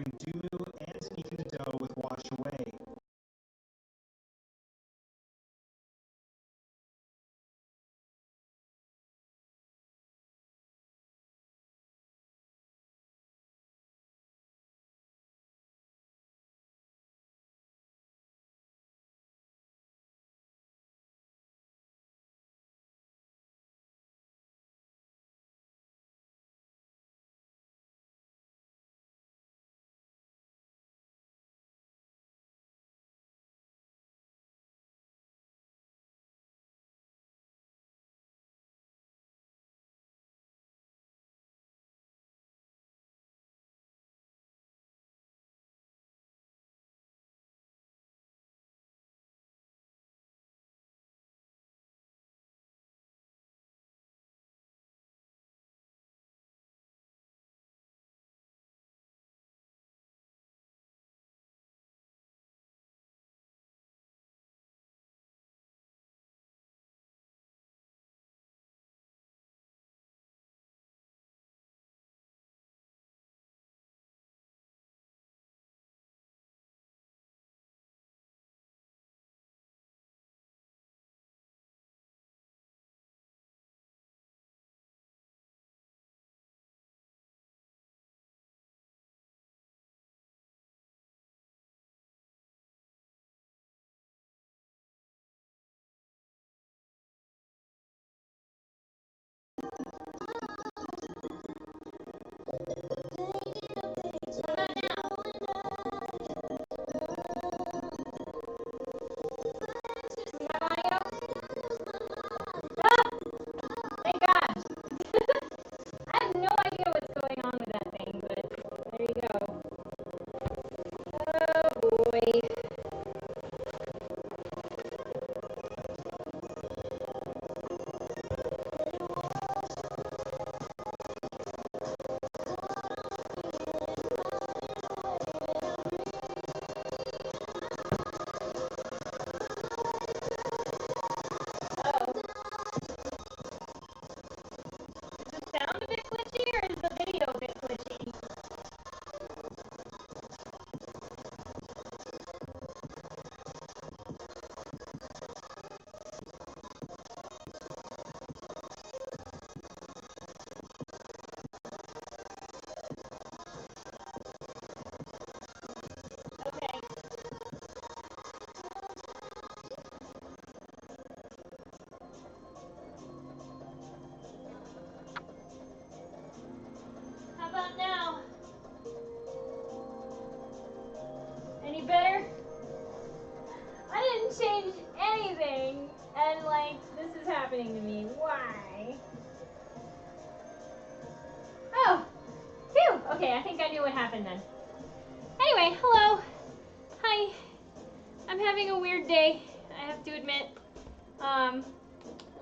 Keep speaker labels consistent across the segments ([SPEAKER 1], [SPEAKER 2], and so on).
[SPEAKER 1] covering dew and sneaking the dough with wash away.
[SPEAKER 2] Thank God. I have no idea what's going on with that thing, but there you go. Oh boy. Uh-oh. Is the sound a bit glitchy or is the video a bit glitchy? Okay. How about now? Any better? I didn't change anything, and like, this is happening to me. Why? Oh, phew. Okay, I think I knew what happened then. Anyway, hello. Hi. I'm having a weird day, I have to admit.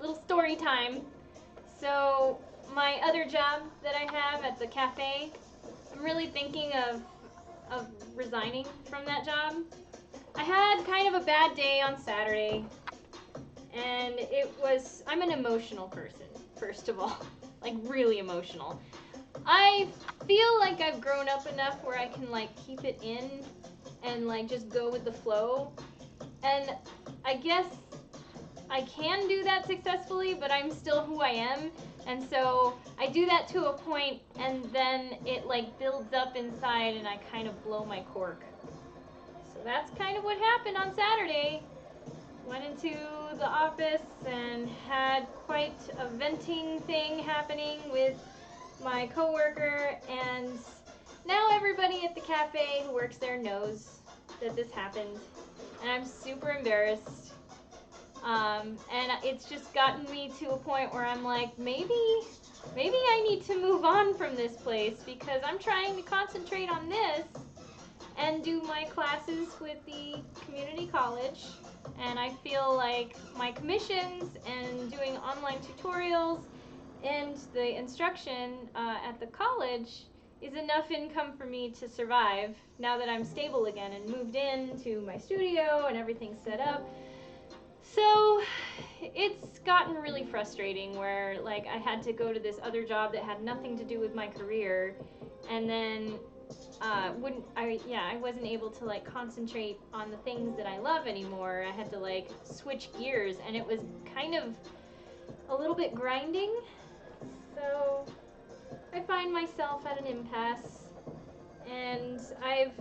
[SPEAKER 2] Little story time. So, my other job that I have at the cafe, I'm really thinking of resigning from that job. I had kind of a bad day on Saturday, and I'm an emotional person, first of all. Like, really emotional. I feel like I've grown up enough where I can, like, keep it in and, like, just go with the flow. And I guess I can do that successfully, but I'm still who I am. And so I do that to a point, and then it, like, builds up inside, and I kind of blow my cork. So that's kind of what happened on Saturday. Went into the office and had quite a venting thing happening with my coworker, and now everybody at the cafe who works there knows that this happened, and I'm super embarrassed. And it's just gotten me to a point where I'm like, maybe I need to move on from this place because I'm trying to concentrate on this and do my classes with the community college. And I feel like my commissions and doing online tutorials and the instruction at the college is enough income for me to survive now that I'm stable again and moved into my studio and everything's set up. So it's gotten really frustrating where like I had to go to this other job that had nothing to do with my career, and then I wasn't able to like concentrate on the things that I love anymore. I had to like switch gears, and it was kind of a little bit grinding. So I find myself at an impasse, and I've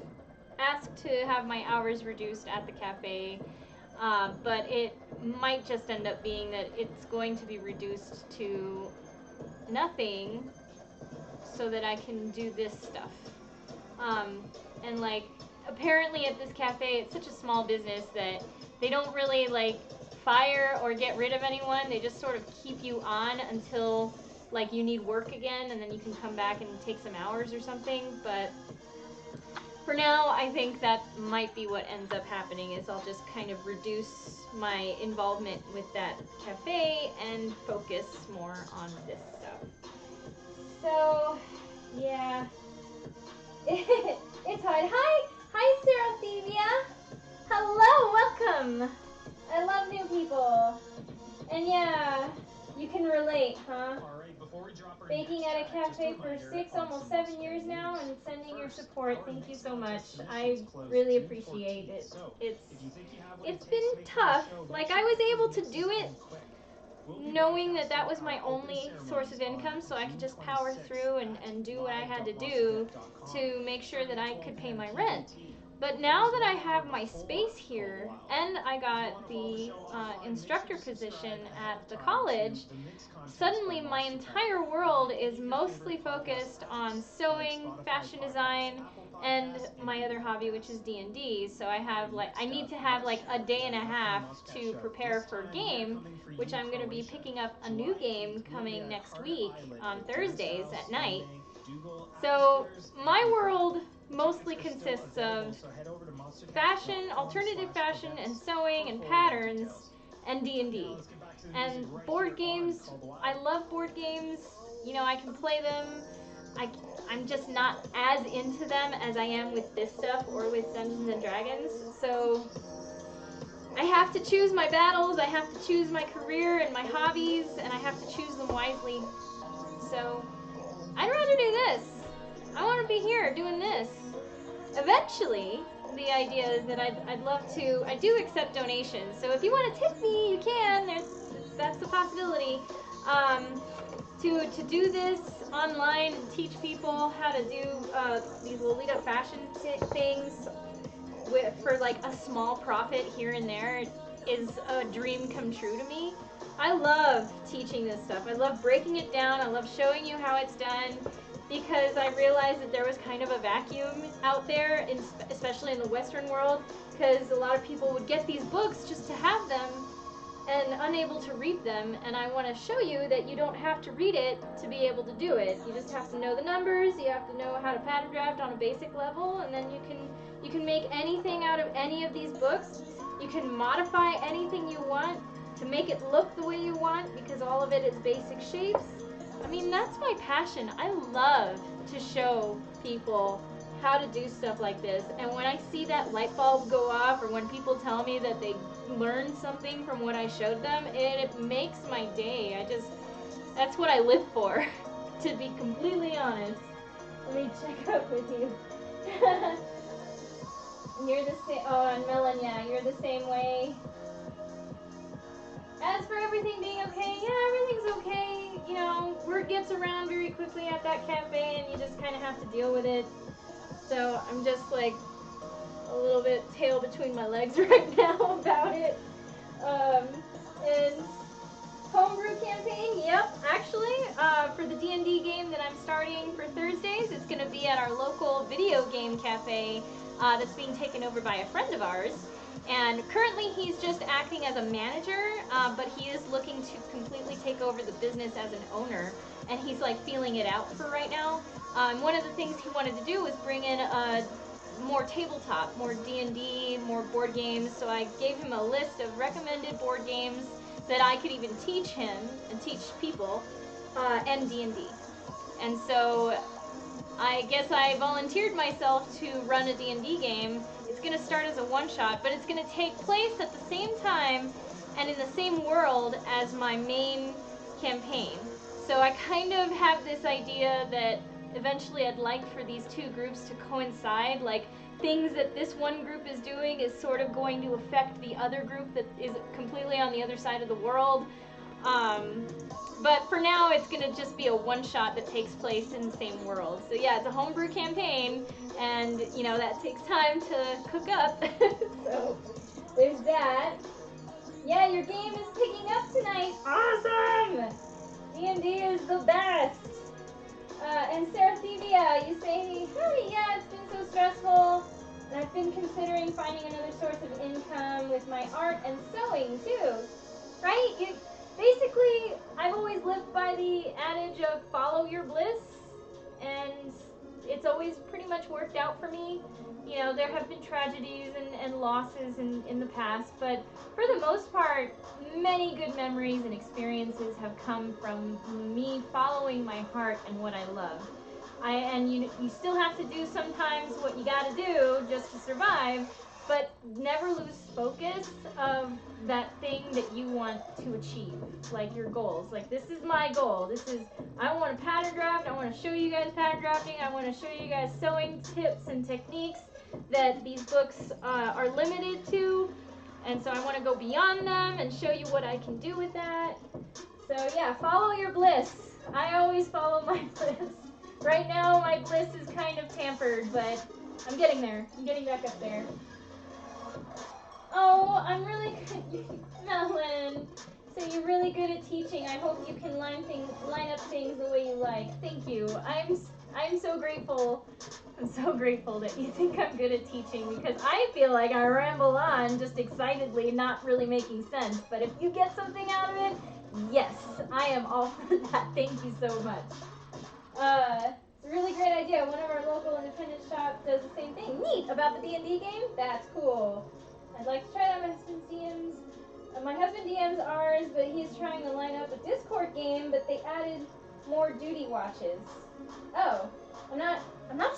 [SPEAKER 2] asked to have my hours reduced at the cafe, but it might just end up being that it's going to be reduced to nothing so that I can do this stuff. And like, apparently at this cafe, it's such a small business that they don't really like fire or get rid of anyone. They just sort of keep you on until like you need work again, and then you can come back and take some hours or something. But for now, I think that might be what ends up happening is I'll just kind of reduce my involvement with that cafe and focus more on this stuff. So, yeah. It's hard. Hi, Serathemia. Hello, welcome. I love new people. And yeah, you can relate, huh? Baking at a cafe for 6, almost 7 years now, and sending your support. Thank you so much. I really appreciate it. It's been tough. Like, I was able to do it knowing that that was my only source of income, so I could just power through and do what I had to do to make sure that I could pay my rent. But now that I have my space here, and I got the instructor position at the college, suddenly my entire world is mostly focused on sewing, fashion design, and my other hobby, which is D&D. So I need to have like a day and a half to prepare for a game, which I'm going to be picking up a new game coming next week on Thursdays at night. So my world mostly consists of fashion, alternative fashion, and sewing and patterns, and D&D. And board games, I love board games. You know, I can play them. I'm just not as into them as I am with this stuff or with Dungeons and Dragons. So I have to choose my battles, I have to choose my career and my hobbies, and I have to choose them wisely. So I'd rather do this. I want to be here doing this. Eventually, the idea is that I'd love to. I do accept donations, so if you want to tip me, you can. That's the possibility. To do this online and teach people how to do these Lolita fashion things for like a small profit here and there is a dream come true to me. I love teaching this stuff. I love breaking it down. I love showing you how it's done, because I realized that there was kind of a vacuum out there, especially in the Western world, because a lot of people would get these books just to have them and unable to read them, and I want to show you that you don't have to read it to be able to do it. You just have to know the numbers, you have to know how to pattern draft on a basic level, and then you can make anything out of any of these books. You can modify anything you want to make it look the way you want, because all of it is basic shapes. I mean, that's my passion. I love to show people how to do stuff like this, and when I see that light bulb go off, or when people tell me that they learned something from what I showed them, it makes my day. That's what I live for, to be completely honest. Let me check up with you. You're the same. Oh, and Melon, yeah, you're the same way. As for everything being okay, yeah, everything's okay. You know, word gets around very quickly at that cafe, and you just kind of have to deal with it. So I'm just like a little bit tail between my legs right now about it. And homebrew campaign, yep, actually, for the D&D game that I'm starting for Thursdays, it's going to be at our local video game cafe that's being taken over by a friend of ours. And currently he's just acting as a manager, but he is looking to completely take over the business as an owner, and he's like feeling it out for right now. One of the things he wanted to do was bring in more tabletop, more D&D, more board games, so I gave him a list of recommended board games that I could even teach him and teach people, and D&D. And so I guess I volunteered myself to run a D&D game. It's going to start as a one-shot, but it's going to take place at the same time and in the same world as my main campaign. So I kind of have this idea that eventually I'd like for these two groups to coincide. Like, things that this one group is doing is sort of going to affect the other group that is completely on the other side of the world. But for now, it's going to just be a one-shot that takes place in the same world. So yeah, it's a homebrew campaign, and, you know, that takes time to cook up. So there's that. Yeah, your game is picking up tonight. Awesome! D&D is the best. And Sarah Thevia, you say, hi, yeah, it's been so stressful. And I've been considering finding another source of income with my art and sewing, too. Right? Basically, I've always lived by the adage of follow your bliss, and it's always pretty much worked out for me. You know, there have been tragedies and losses in the past, but for the most part, many good memories and experiences have come from me following my heart and what I love. And you still have to do sometimes what you gotta do just to survive, but never lose focus of that thing that you want to achieve, like your goals. Like, this is my goal. I want to pattern draft. I want to show you guys pattern drafting. I want to show you guys sewing tips and techniques that these books are limited to. And so I want to go beyond them and show you what I can do with that. So yeah, follow your bliss. I always follow my bliss. Right now, my bliss is kind of tampered, but I'm getting there. I'm getting back up there. Oh, I'm really good, Melon. So you're really good at teaching. I hope you can line up things the way you like. Thank you. I'm so grateful. I'm so grateful that you think I'm good at teaching, because I feel like I ramble on just excitedly, not really making sense. But if you get something out of it, yes, I am all for that. Thank you so much. It's a really great idea. One of our local independent shops does the same thing. Neat. About the D&D game? That's cool. I'd like to try that. My husband DMs ours, but he's trying to line up a Discord game, but they added more duty watches. Oh, I'm not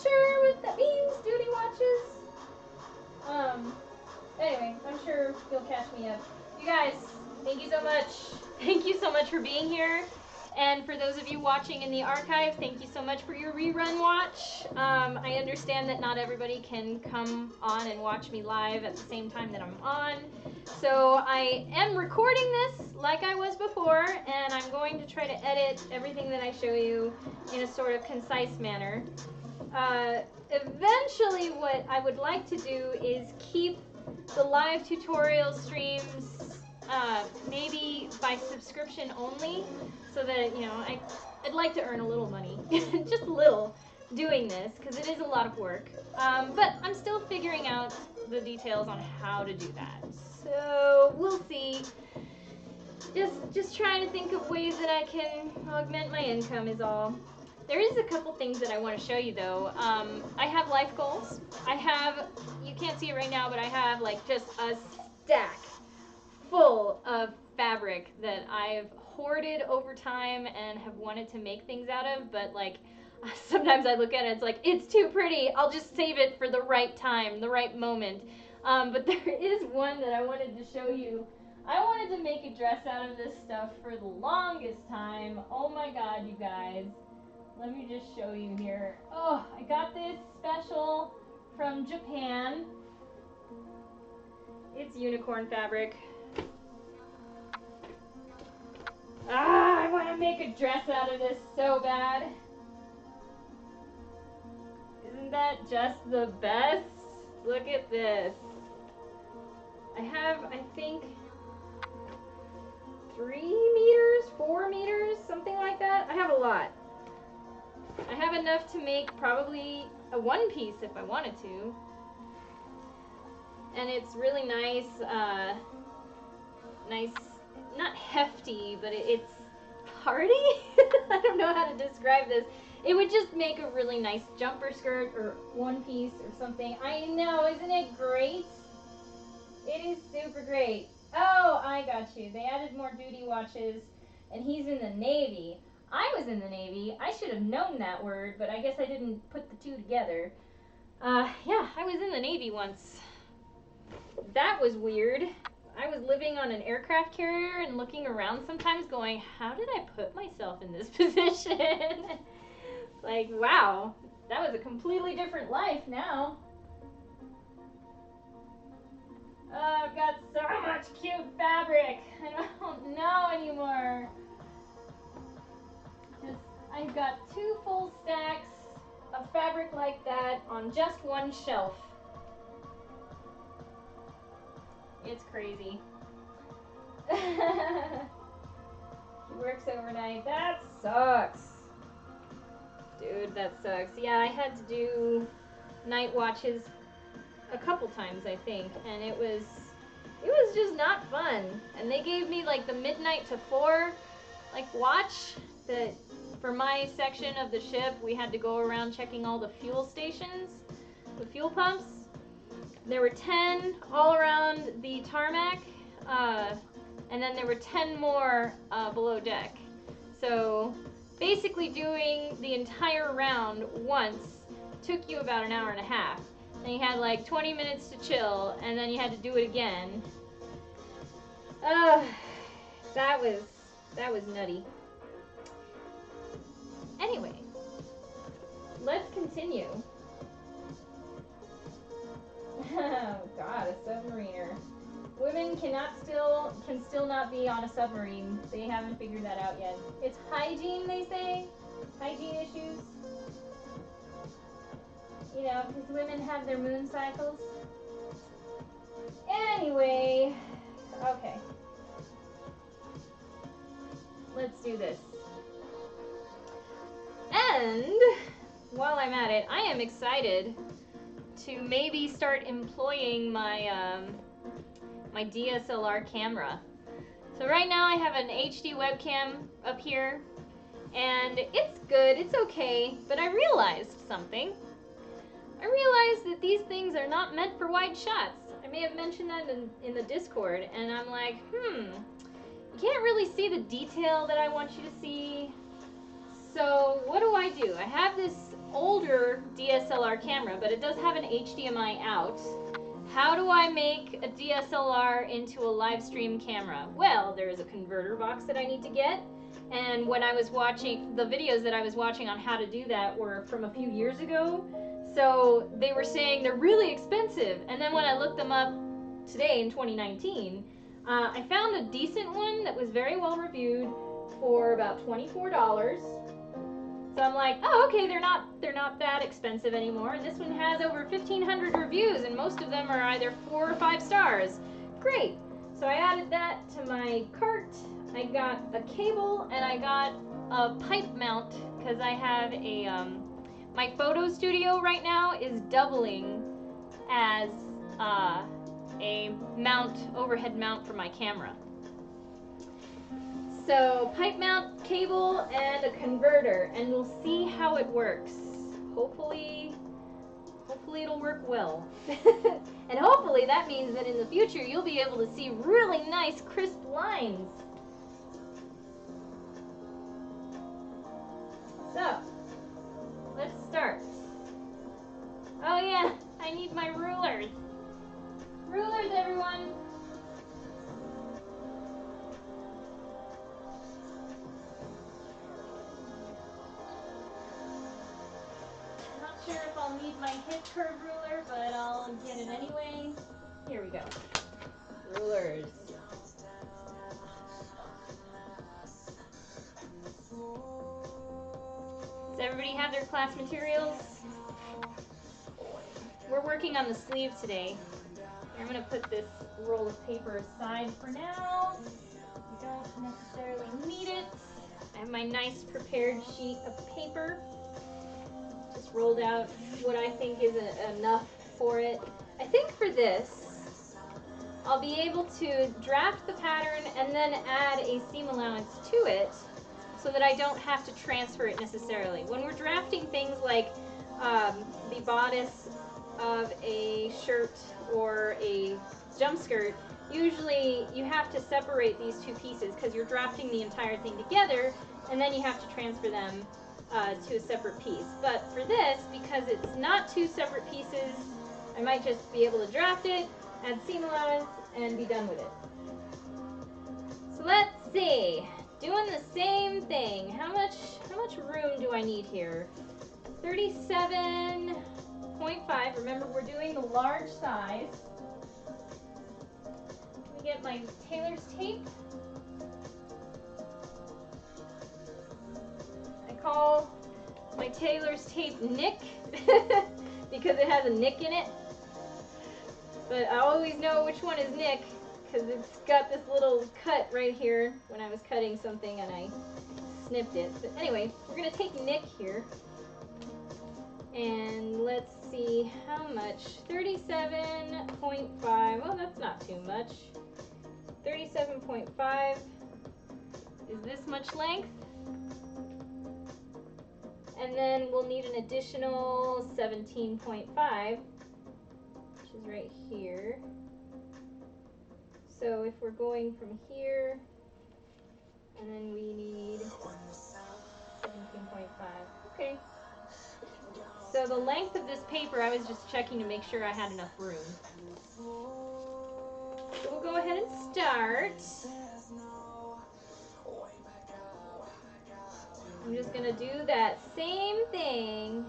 [SPEAKER 2] sure what that means, duty watches. Anyway, I'm sure you'll catch me up. You guys, thank you so much. Thank you so much for being here. And for those of you watching in the archive, thank you so much for your rerun watch. I understand that not everybody can come on and watch me live at the same time that I'm on. So I am recording this like I was before, and I'm going to try to edit everything that I show you in a sort of concise manner. Eventually, what I would like to do is keep the live tutorial streams maybe by subscription only, so that, you know, I'd like to earn a little money, just a little, doing this, because it is a lot of work. But I'm still figuring out the details on how to do that. So we'll see. Just trying to think of ways that I can augment my income is all. There is a couple things that I want to show you, though. I have life goals. You can't see it right now, but I have like just a stack full of fabric that I've hoarded over time and have wanted to make things out of, but like sometimes I look at it, it's like, it's too pretty, I'll just save it for the right time, the right moment. But there is one that I wanted to show you. I wanted to make a dress out of this stuff for the longest time. Oh my god, you guys. Let me just show you here. Oh, I got this special from Japan. It's unicorn fabric. I want to make a dress out of this so bad. Isn't that just the best? Look at this. I have, I think, 3 meters, 4 meters, something like that. I have a lot. I have enough to make probably a one piece if I wanted to. And it's really nice, not hefty, but it's hardy? I don't know how to describe this. It would just make a really nice jumper skirt or one piece or something. I know, isn't it great? It is super great. Oh, I got you. They added more duty watches, and he's in the Navy. I was in the Navy. I should have known that word, but I guess I didn't put the two together. Yeah, I was in the Navy once. That was weird. I was living on an aircraft carrier and looking around sometimes going, how did I put myself in this position? Like, wow, that was a completely different life now. Oh, I've got so much cute fabric. I don't know anymore. I've got 2 full stacks of fabric like that on just one shelf. It's crazy. He works overnight. That sucks. Dude, that sucks. Yeah, I had to do night watches a couple times, I think, and it was just not fun. And they gave me like the midnight to 4 like watch that for my section of the ship. We had to go around checking all the fuel stations, the fuel pumps. There were 10 all around the tarmac, and then there were 10 more below deck. So basically doing the entire round once took you about an hour and a half. Then you had like 20 minutes to chill, and then you had to do it again. That was nutty. Anyway, let's continue. Oh God, a submariner. Women can still not be on a submarine. They haven't figured that out yet. It's hygiene, they say. Hygiene issues. You know, because women have their moon cycles. Anyway, okay. Let's do this. And while I'm at it, I am excited to maybe start employing my my DSLR camera. So right now I have an HD webcam up here, and it's good, it's okay, but I realized something. I realized that these things are not meant for wide shots. I may have mentioned that in the Discord, and I'm like, you can't really see the detail that I want you to see. So what do? I have this older DSLR camera, but it does have an HDMI out. How do I make a DSLR into a live stream camera? Well, there is a converter box that I need to get. And when I was watching, the videos that I was watching on how to do that were from a few years ago. So they were saying they're really expensive. And then when I looked them up today in 2019, I found a decent one that was very well reviewed for about $24. So I'm like, oh, okay, they're not that expensive anymore. And this one has over 1,500 reviews, and most of them are either 4 or 5 stars. Great. So I added that to my cart. I got a cable, and I got a pipe mount, because I have a, my photo studio right now is doubling as a mount, overhead mount for my camera. So pipe mount, cable, and a converter, and we'll see how it works. Hopefully it'll work well. And hopefully that means that in the future you'll be able to see really nice crisp lines. So, let's start. Oh yeah, I need my rulers. Rulers, everyone! Not sure if I'll need my hip curve ruler, but I'll get it anyway. Here we go. Rulers. Does everybody have their class materials? We're working on the sleeve today. I'm going to put this roll of paper aside for now. I don't necessarily need it. I have my nice prepared sheet of paper. Just rolled out what I think is enough for it. I think for this, I'll be able to draft the pattern and then add a seam allowance to it so that I don't have to transfer it necessarily. When we're drafting things like the bodice of a shirt or a jump skirt, usually you have to separate these two pieces because you're drafting the entire thing together, and then you have to transfer them to a separate piece. But for this, because it's not two separate pieces, I might just be able to draft it, add seam allowance, and be done with it. So let's see. Doing the same thing. How much room do I need here? 37.5. Remember, we're doing the large size. Let me get my tailor's tape. I call my tailor's tape Nick because it has a nick in it. But I always know which one is Nick because it's got this little cut right here when I was cutting something and I snipped it. But anyway, we're going to take Nick here. And let's see how much. 37.5. Oh, that's not too much. 37.5 is this much length. And then we'll need an additional 17.5, which is right here. So if we're going from here, and then we need 17.5. Okay. So the length of this paper, I was just checking to make sure I had enough room. So we'll go ahead and start. I'm just going to do that same thing.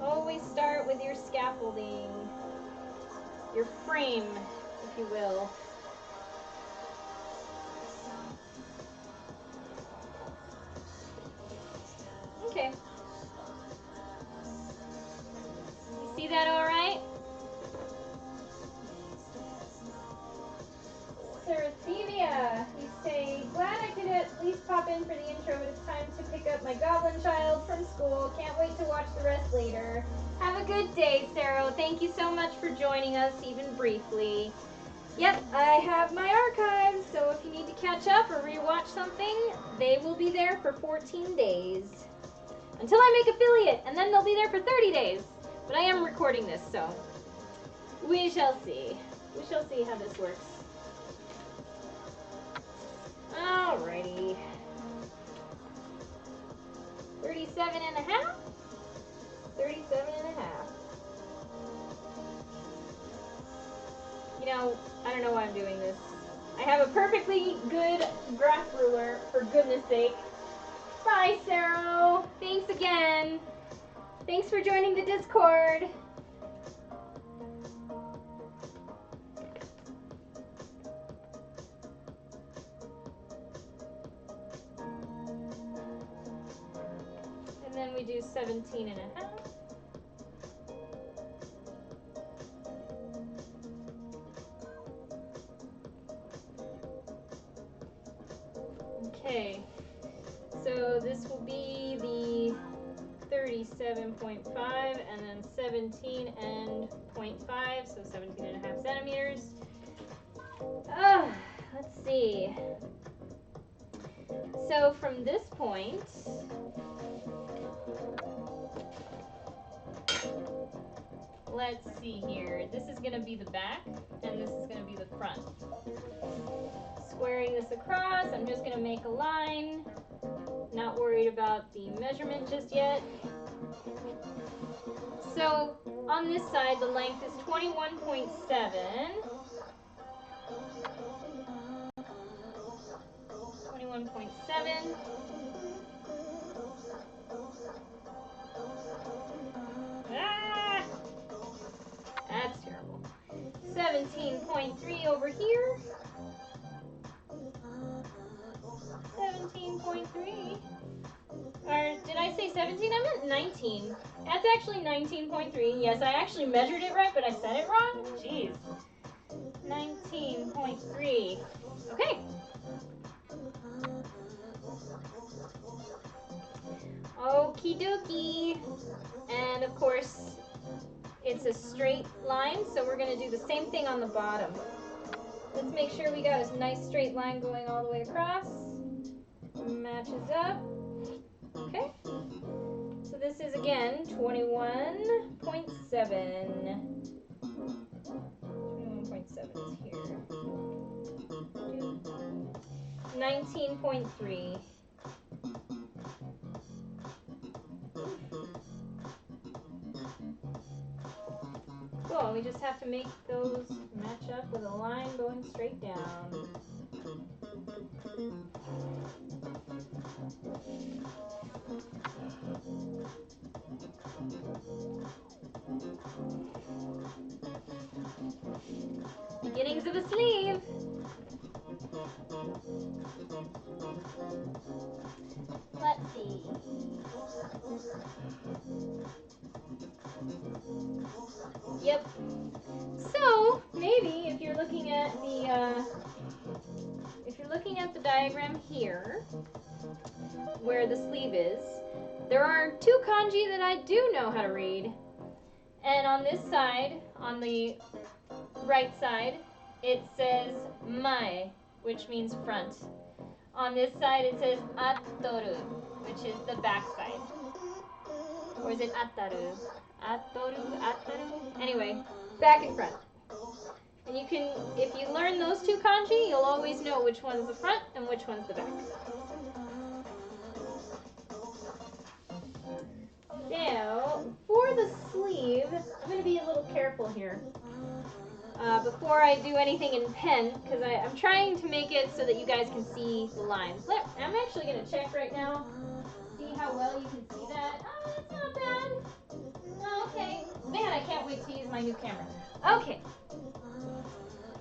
[SPEAKER 2] Always start with your scaffolding, your frame, if you will. Okay. You see that all right? Sarasevia, you say, glad I could at least pop in for the intro, but it's time to pick up my goblin child from school. Can't wait to watch the rest later. Have a good day, Sarah. Thank you so much for joining us, even briefly. Yep, I have my archives, so if you need to catch up or rewatch something, they will be there for 14 days. Until I make affiliate, and then they'll be there for 30 days. But I am recording this, so we shall see. We shall see how this works. Alrighty. 37 and a half. 37 and a half. You know, I don't know why I'm doing this. I have a perfectly good graph ruler, for goodness sake. Bye, Sarah. Thanks again. Thanks for joining the Discord. And then we do 17 and a half. Okay, so this will be the 37.5 and then 17 and 0.5, so 17 and a half centimeters. Let's see. So from this point, let's see here. This is going to be the back and this is going to be the front. Squaring this across, I'm just going to make a line. Not worried about the measurement just yet. So on this side, the length is 21.7. 21.7. Ah! That's terrible. 17.3 over here. 17.3. Or did I say 17? I meant 19. That's actually 19.3. Yes, I actually measured it right, but I said it wrong. Jeez. 19.3. Okay. Okie dokie. And of course, it's a straight line, so we're going to do the same thing on the bottom. Let's make sure we got a nice straight line going all the way across. Matches up. Okay. So this is again 21.7. 21.7 is here. 19.3. Cool, and we just have to make those match up with a line going straight down. Beginnings of a sleeve. Let's see. Yep. So maybe if you're looking at the diagram here, where the sleeve is, there are two kanji that I do know how to read. And on this side, on the right side, it says mae, which means front. On this side, it says atoru, which is the back side. Or is it ataru? Atoru, ataru? Anyway, back and front. And you can, if you learn those two kanji, you'll always know which one's the front and which one's the back. Now, for the sleeve, I'm going to be a little careful here. Before I do anything in pen, because I'm trying to make it so that you guys can see the lines. I'm actually going to check right now, see how well you can see that. Oh, that's not bad. Oh, okay. Man, I can't wait to use my new camera. Okay.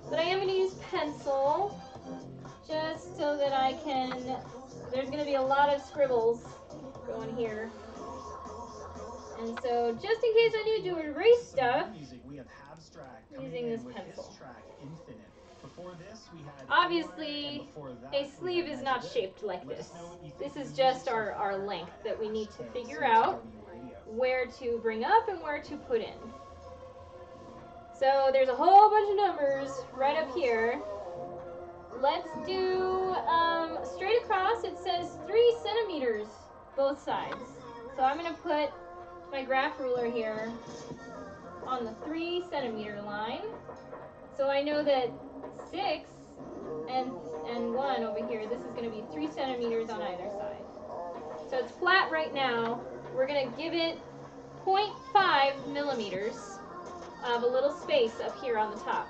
[SPEAKER 2] But I am going to use pencil, just so that I can, there's going to be a lot of scribbles going here. And so, just in case I need to erase stuff, using this pencil. Obviously, a sleeve is not shaped like this. This is just our length that we need to figure out where to bring up and where to put in. So there's a whole bunch of numbers right up here. Let's do straight across. It says 3 centimeters both sides. So I'm going to put my graph ruler here on the 3 centimeter line. So I know that 6 and 1 over here, this is going to be 3 centimeters on either side. So it's flat right now. We're going to give it 0.5 millimeters of a little space up here on the top.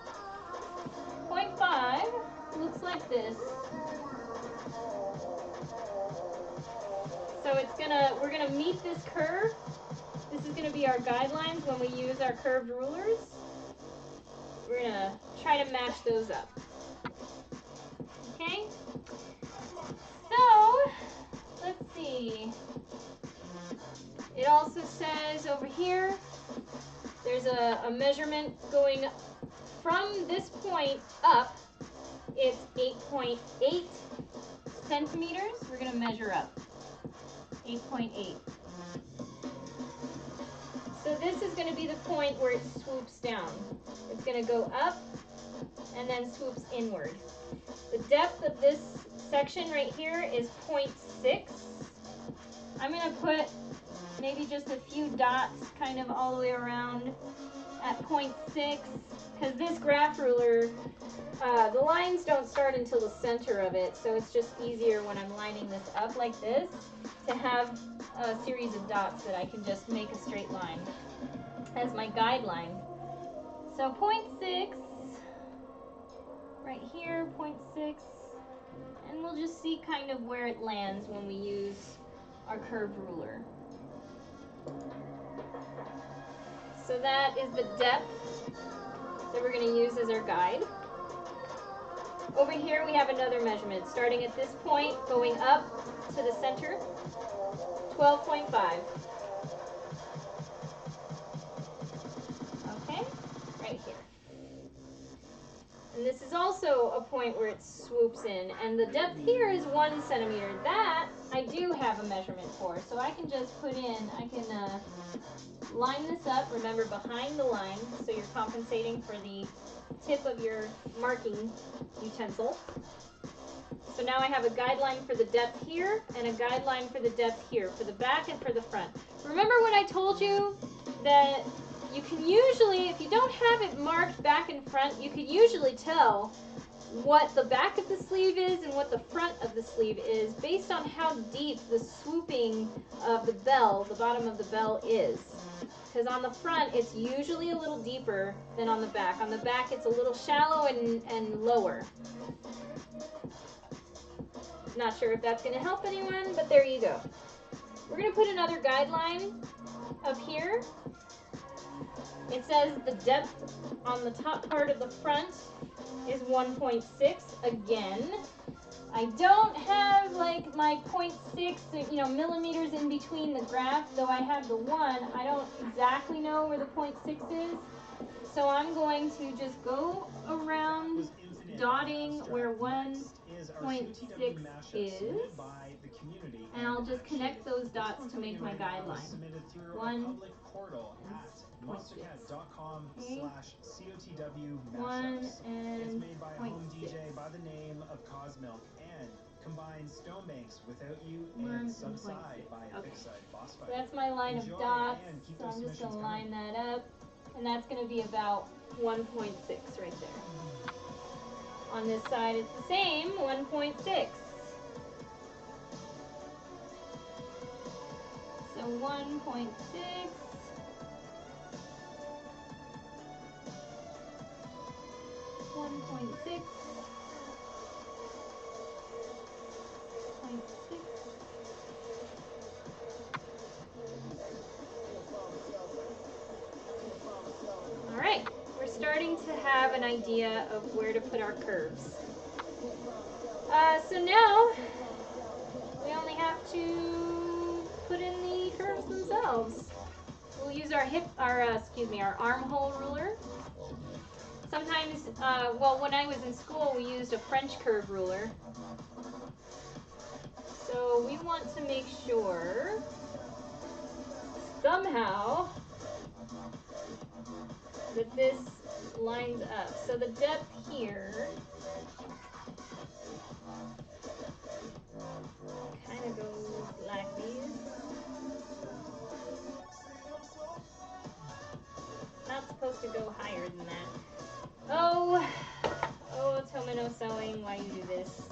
[SPEAKER 2] 0.5 looks like this. So we're gonna meet this curve. This is gonna be our guidelines when we use our curved rulers. We're gonna try to match those up. Okay? So, let's see. It also says over here, there's a measurement going from this point up. It's 8.8 centimeters. We're going to measure up. 8.8. So this is going to be the point where it swoops down. It's going to go up and then swoops inward. The depth of this section right here is 0.6. I'm going to put maybe just a few dots kind of all the way around at 0.6, because this graph ruler, the lines don't start until the center of it, so it's just easier when I'm lining this up like this to have a series of dots that I can just make a straight line as my guideline. So 0.6, right here, 0.6, and we'll just see kind of where it lands when we use our curved ruler. So that is the depth that we're going to use as our guide. Over here we have another measurement, starting at this point, going up to the center, 12.5. Okay, right here. And this is also a point where it swoops in, and the depth here is 1 centimeter. That I do have a measurement for, so I can just put in, I can line this up, remember behind the line, so you're compensating for the tip of your marking utensil. So now I have a guideline for the depth here and a guideline for the depth here, for the back and for the front. Remember when I told you that you can usually, if you don't have it marked back and front, you could usually tell what the back of the sleeve is and what the front of the sleeve is based on how deep the swooping of the bell, the bottom of the bell is. Because on the front, it's usually a little deeper than on the back. On the back, it's a little shallow and lower. Not sure if that's going to help anyone, but there you go. We're going to put another guideline up here. It says the depth on the top part of the front is 1.6. Again, I don't have like my 0.6, millimeters in between the graph, though I have the 1. I don't exactly know where the 0.6 is. So I'm going to just go around dotting where 1.6 is, and I'll just connect those dots to make my guideline. 1 and 0.6. Okay. 1 and 0.6.
[SPEAKER 1] Combines stone banks without you and subside by hexide phosphide.
[SPEAKER 2] So that's my line of dots. So I'm just going to line that up. And that's going to be about 1.6 right there. On this side it's the same, 1.6. So 1.6. 1.6. 0.6. Alright, we're starting to have an idea of where to put our curves. So now, we only have to put in the curves themselves. We'll use our our armhole ruler. Sometimes, when I was in school, we used a French curve ruler. So we want to make sure, somehow, that this lines up. So the depth here kind of goes like this. Not supposed to go higher than that. Oh, Tomino Sewing, why you do this?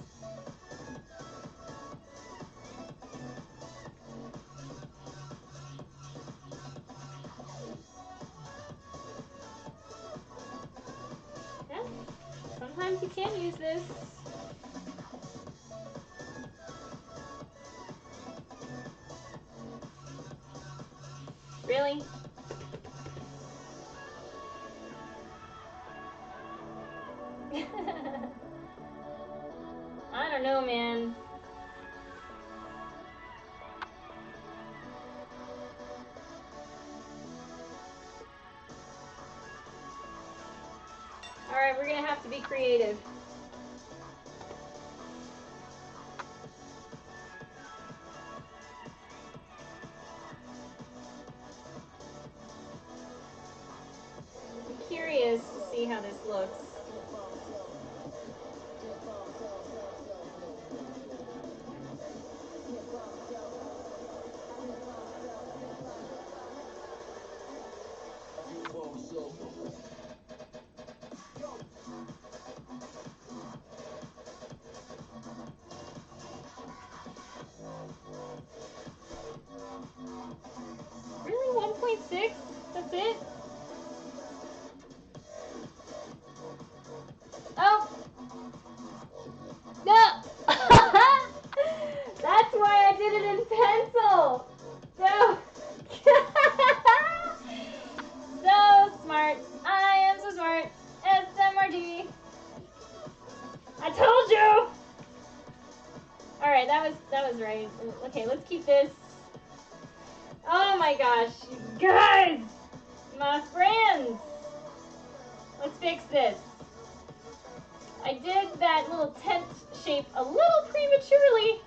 [SPEAKER 2] Yeah, sometimes you can use this. Really? I don't know, man. Alright, we're gonna have to be creative. I'm curious to see how this looks. Really? 1.6? That's it? Oh! No! That's why I did it in pencil! No! So smart. I am so smart. SMRD. I told you! Alright, that was right. Okay, let's keep this. Oh my gosh, you guys! My friends! Let's fix this. I did that little tent shape a little prematurely.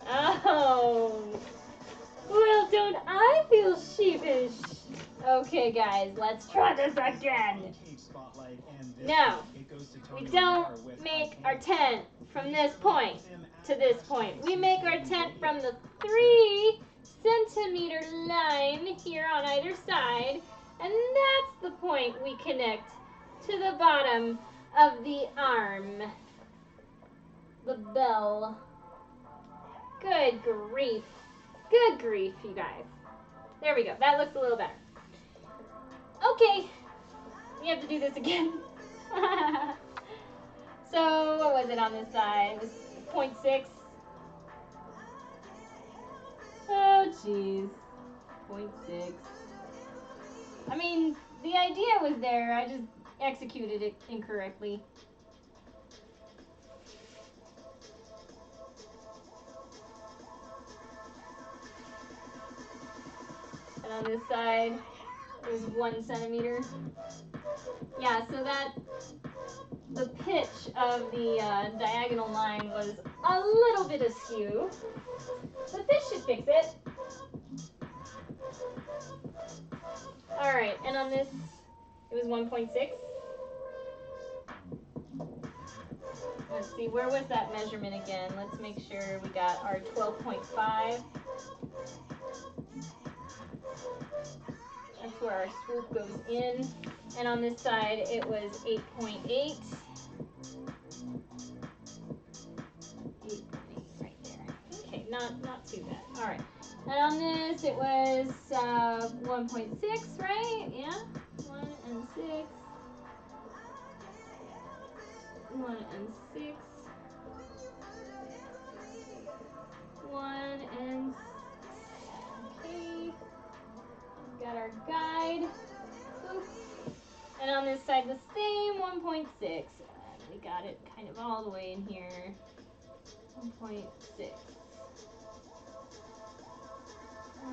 [SPEAKER 2] Oh. Well, don't I feel sheepish? Okay, guys, let's try this again. Now, we don't make our tent from this point to this point. We make our tent from the 3 centimeter line here on either side, and that's the point we connect to the bottom of the arm. The bell. Good grief. Good grief, you guys. There we go. That looks a little better. Okay. We have to do this again. So what was it on this side? It was 0.6. Oh jeez, 0.6. I mean, the idea was there. I just executed it incorrectly. And on this side, it was 1 centimeter. Yeah, so that the pitch of the diagonal line was a little bit askew, but this should fix it. All right, and on this, it was 1.6. Let's see, where was that measurement again? Let's make sure we got our 12.5. That's where our swoop goes in. And on this side, it was 8.8. 8.8 right there. Okay, not too bad. All right. And on this, it was 1.6, right? Yeah, 1 and 6. 1 and 6. 1 and 6. Okay. Got our guide. Boop. And on this side, the same 1.6. We got it kind of all the way in here. 1.6. 1.6.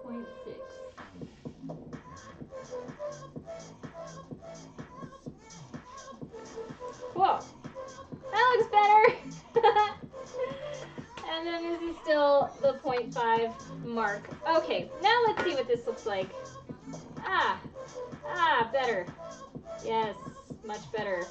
[SPEAKER 2] 1.6. Cool. That looks better. And then this is still the 0.5 mark. Okay, now let's see what this looks like. Better. Yes, much better.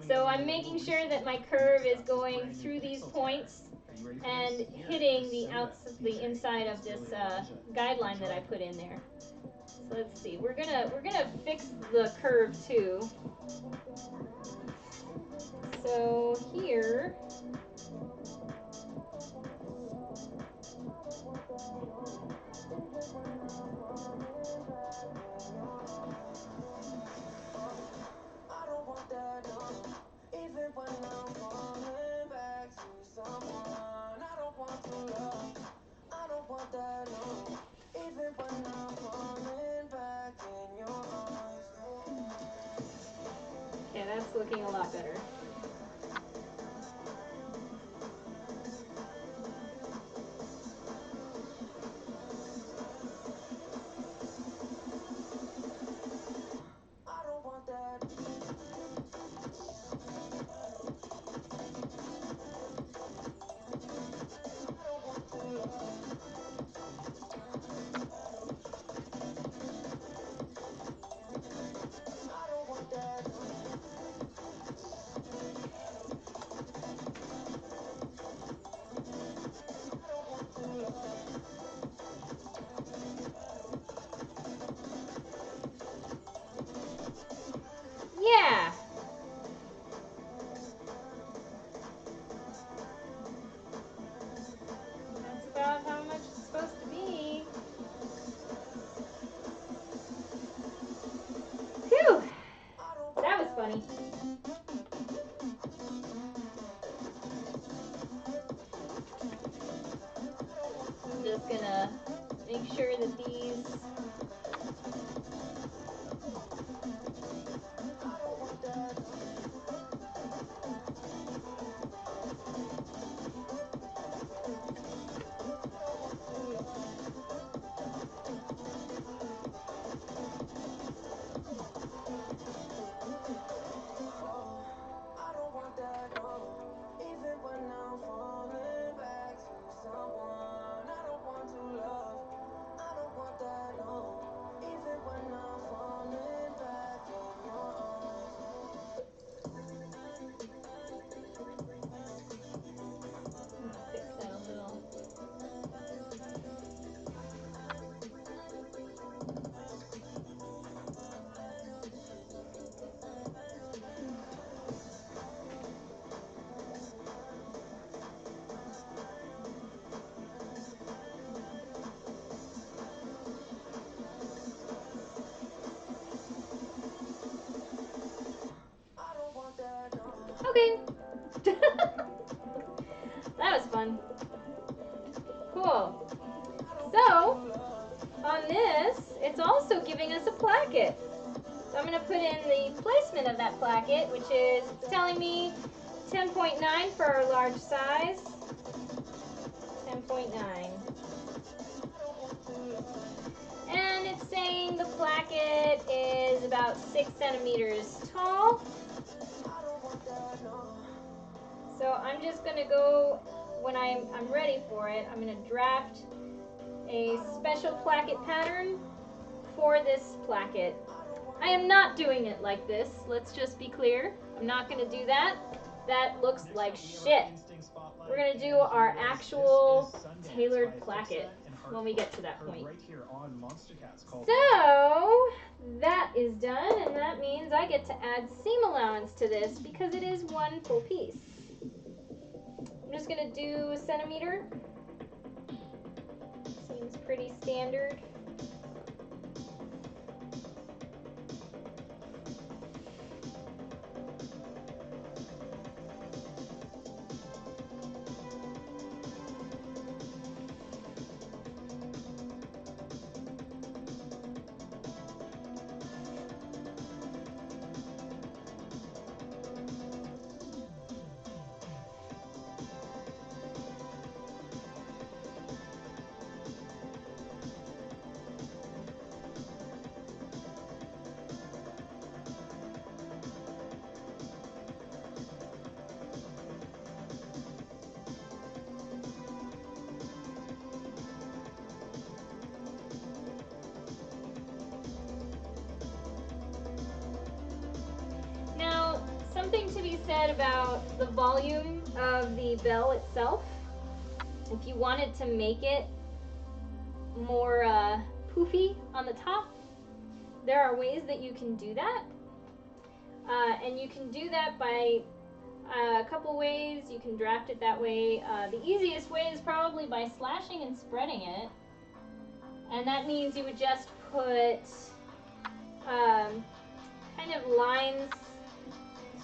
[SPEAKER 2] So I'm making sure that my curve is going through these points and hitting the inside of this guideline that I put in there. So let's see. We're gonna fix the curve too. So here. Okay, that's looking a lot better. Yeah. That's about how much it's supposed to be. Phew. That was funny. I'm just gonna make sure that these So, on this, it's also giving us a placket. So I'm going to put in the placement of that placket, which is, it's telling me 10.9 for our large size. 10.9. And it's saying the placket is about 6 centimeters tall. So I'm just going to go, when I'm ready for it, I'm going to draft a special placket pattern for this placket. I am not doing it like this, let's just be clear. I'm not going to do that. That looks like shit. We're going to do our actual tailored placket when we get to that point. So that is done, and that means I get to add seam allowance to this because it is one full piece. I'm just going to do a centimeter. Seems pretty standard. Something to be said about the volume of the bell itself. If you wanted to make it more poofy on the top, there are ways that you can do that. And you can do that by a couple ways. You can draft it that way. The easiest way is probably by slashing and spreading it. And that means you would just put kind of lines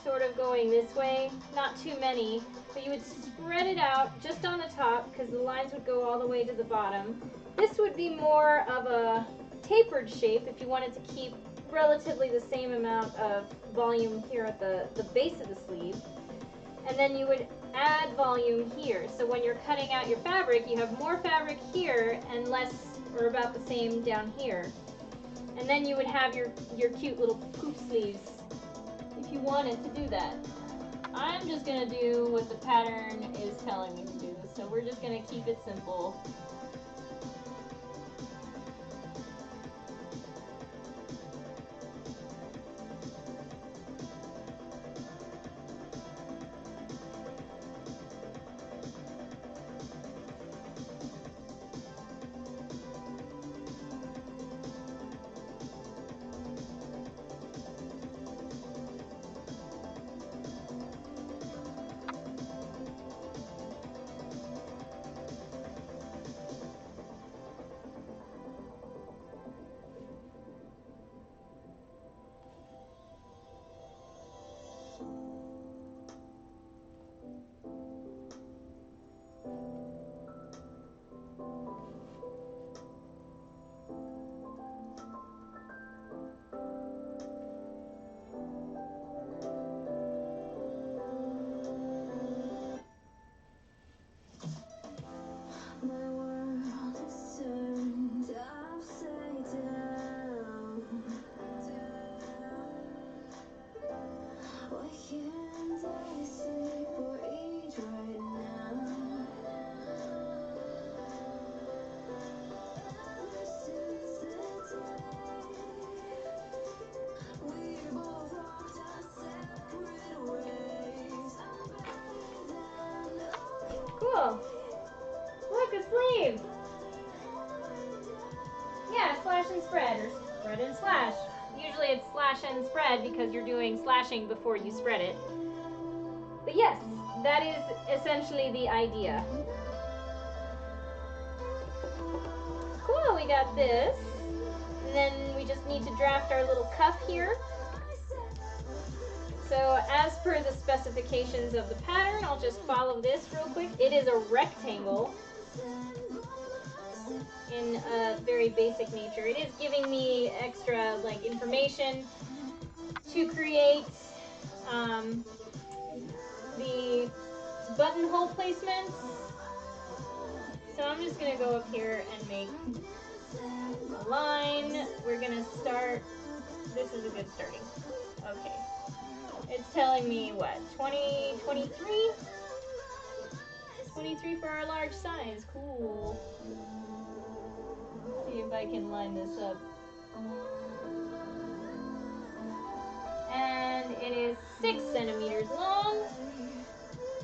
[SPEAKER 2] sort of going this way, not too many, but you would spread it out just on the top because the lines would go all the way to the bottom. This would be more of a tapered shape if you wanted to keep relatively the same amount of volume here at the base of the sleeve. And then you would add volume here. So when you're cutting out your fabric, you have more fabric here and less or about the same down here. And then you would have your cute little poof sleeves if you wanted to do that. I'm just going to do what the pattern is telling me to do, so we're just going to keep it simple. Cool. Look, a sleeve. Yeah, slash and spread, or spread and slash. Usually it's slash and spread because you're doing slashing before you spread it. But yes, that is essentially the idea. Cool, we got this. And then we just need to draft our little cuff here. So as per the specifications of the pattern, I'll just follow this real quick. It is a rectangle in in a very basic nature. It is giving me extra like information to create the buttonhole placements. So I'm just gonna go up here and make a line. We're gonna start, this is a good starting. Okay. It's telling me what, 20, 23? 23 for our large size, cool. Let's see if I can line this up. And it is 6 centimeters long.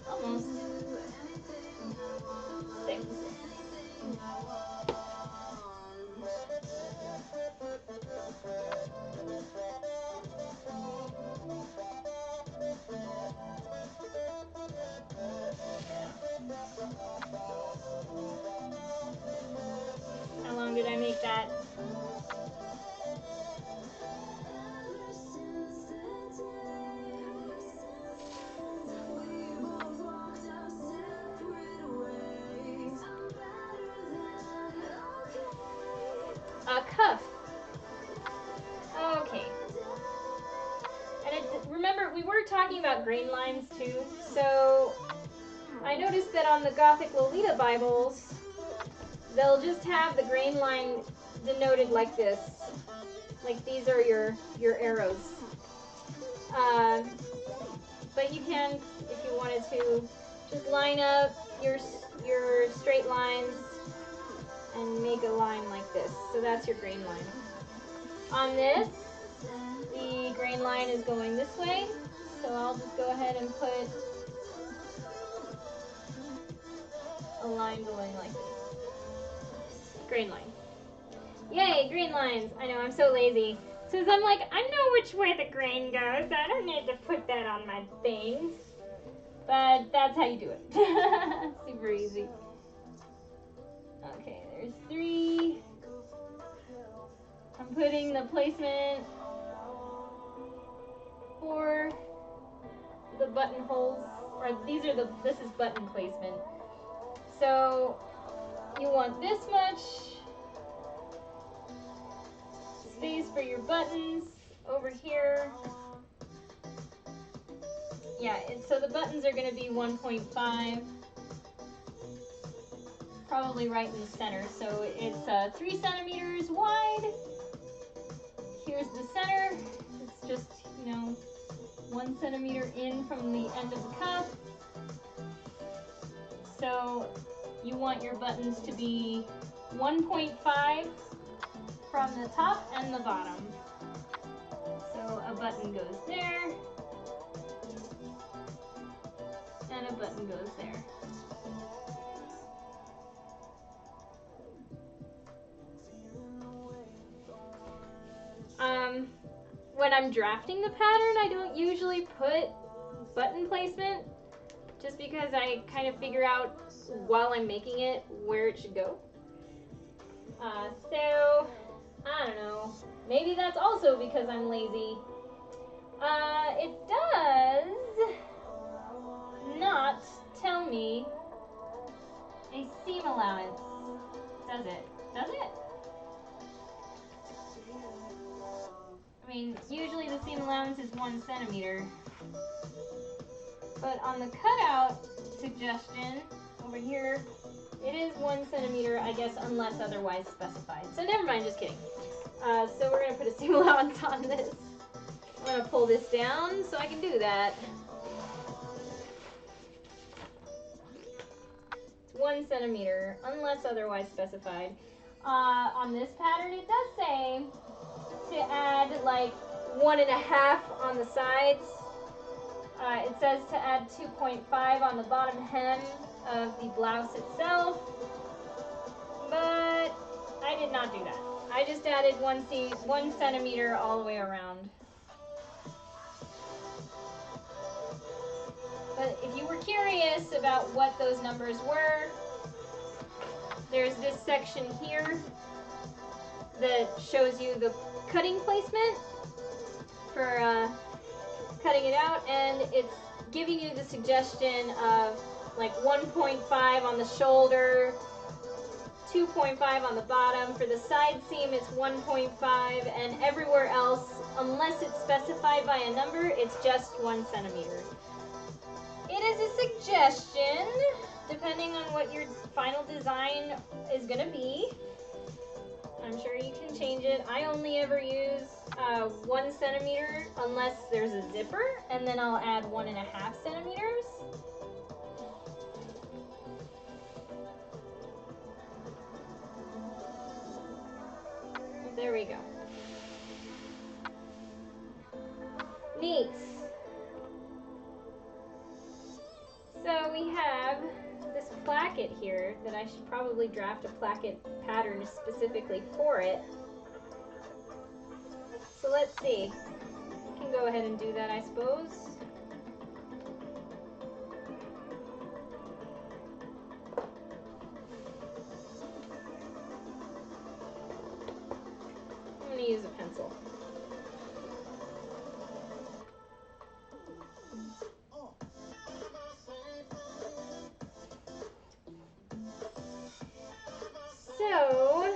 [SPEAKER 2] Almost. 6. How long did I make that? A cuff. Okay. And remember, we were talking about grain lines too. So I noticed that on the Gothic Lolita Bibles, they'll just have the grain line denoted like this. Like these are your arrows. But you can, if you wanted to, just line up your straight lines and make a line like this. So that's your grain line. On this, the grain line is going this way. So I'll just go ahead and put a line going like this. Grain line. Yay, grain lines. I know, I'm so lazy. Since I'm like, I know which way the grain goes. I don't need to put that on my things. But that's how you do it. Super easy. Okay, there's 3. I'm putting the placement for the buttonholes. Or this is button placement. So you want this much space for your buttons over here. Yeah, so the buttons are going to be 1.5, probably right in the center. So it's 3 centimeters wide. Here's the center. It's just, 1 centimeter in from the end of the cuff. So you want your buttons to be 1.5 from the top and the bottom. So a button goes there, and a button goes there. When I'm drafting the pattern, I don't usually put button placement, just because I kind of figure out while I'm making it where it should go. So, I don't know. Maybe that's also because I'm lazy. It does not tell me a seam allowance. Does it? Does it? I mean, usually the seam allowance is 1 centimeter. But on the cutout suggestion over here, it is 1 centimeter, I guess, unless otherwise specified. So never mind, just kidding. So we're going to put a seam allowance on this. I'm going to pull this down so I can do that. It's 1 centimeter, unless otherwise specified. On this pattern, it does say to add like 1.5 on the sides. It says to add 2.5 on the bottom hem of the blouse itself, but I did not do that. I just added 1 centimeter all the way around. But if you were curious about what those numbers were, there's this section here that shows you the cutting placement for cutting it out, and it's giving you the suggestion of like 1.5 on the shoulder, 2.5 on the bottom. For the side seam, it's 1.5, and everywhere else, unless it's specified by a number, it's just 1 centimeter. It is a suggestion, depending on what your final design is going to be. I'm sure you can change it. I only ever use 1 centimeter unless there's a zipper, and then I'll add 1.5 centimeters. There we go. Neat. So we have this placket here that I should probably draft a placket pattern specifically for it. So let's see. I can go ahead and do that, I suppose. I'm going to use a pencil. So,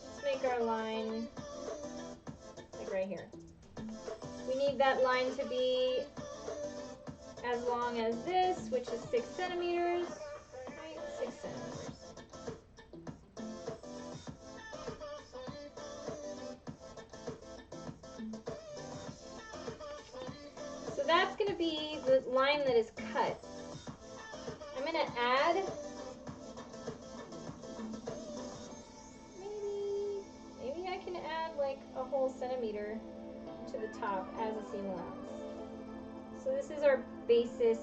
[SPEAKER 2] let's make our line like right here. We need that line to be as long as this, which is 6 centimeters. Right? 6 centimeters. So that's going to be the line that is cut. I'm going to add maybe I can add like a whole centimeter to the top as a seam allowance. So this is our basis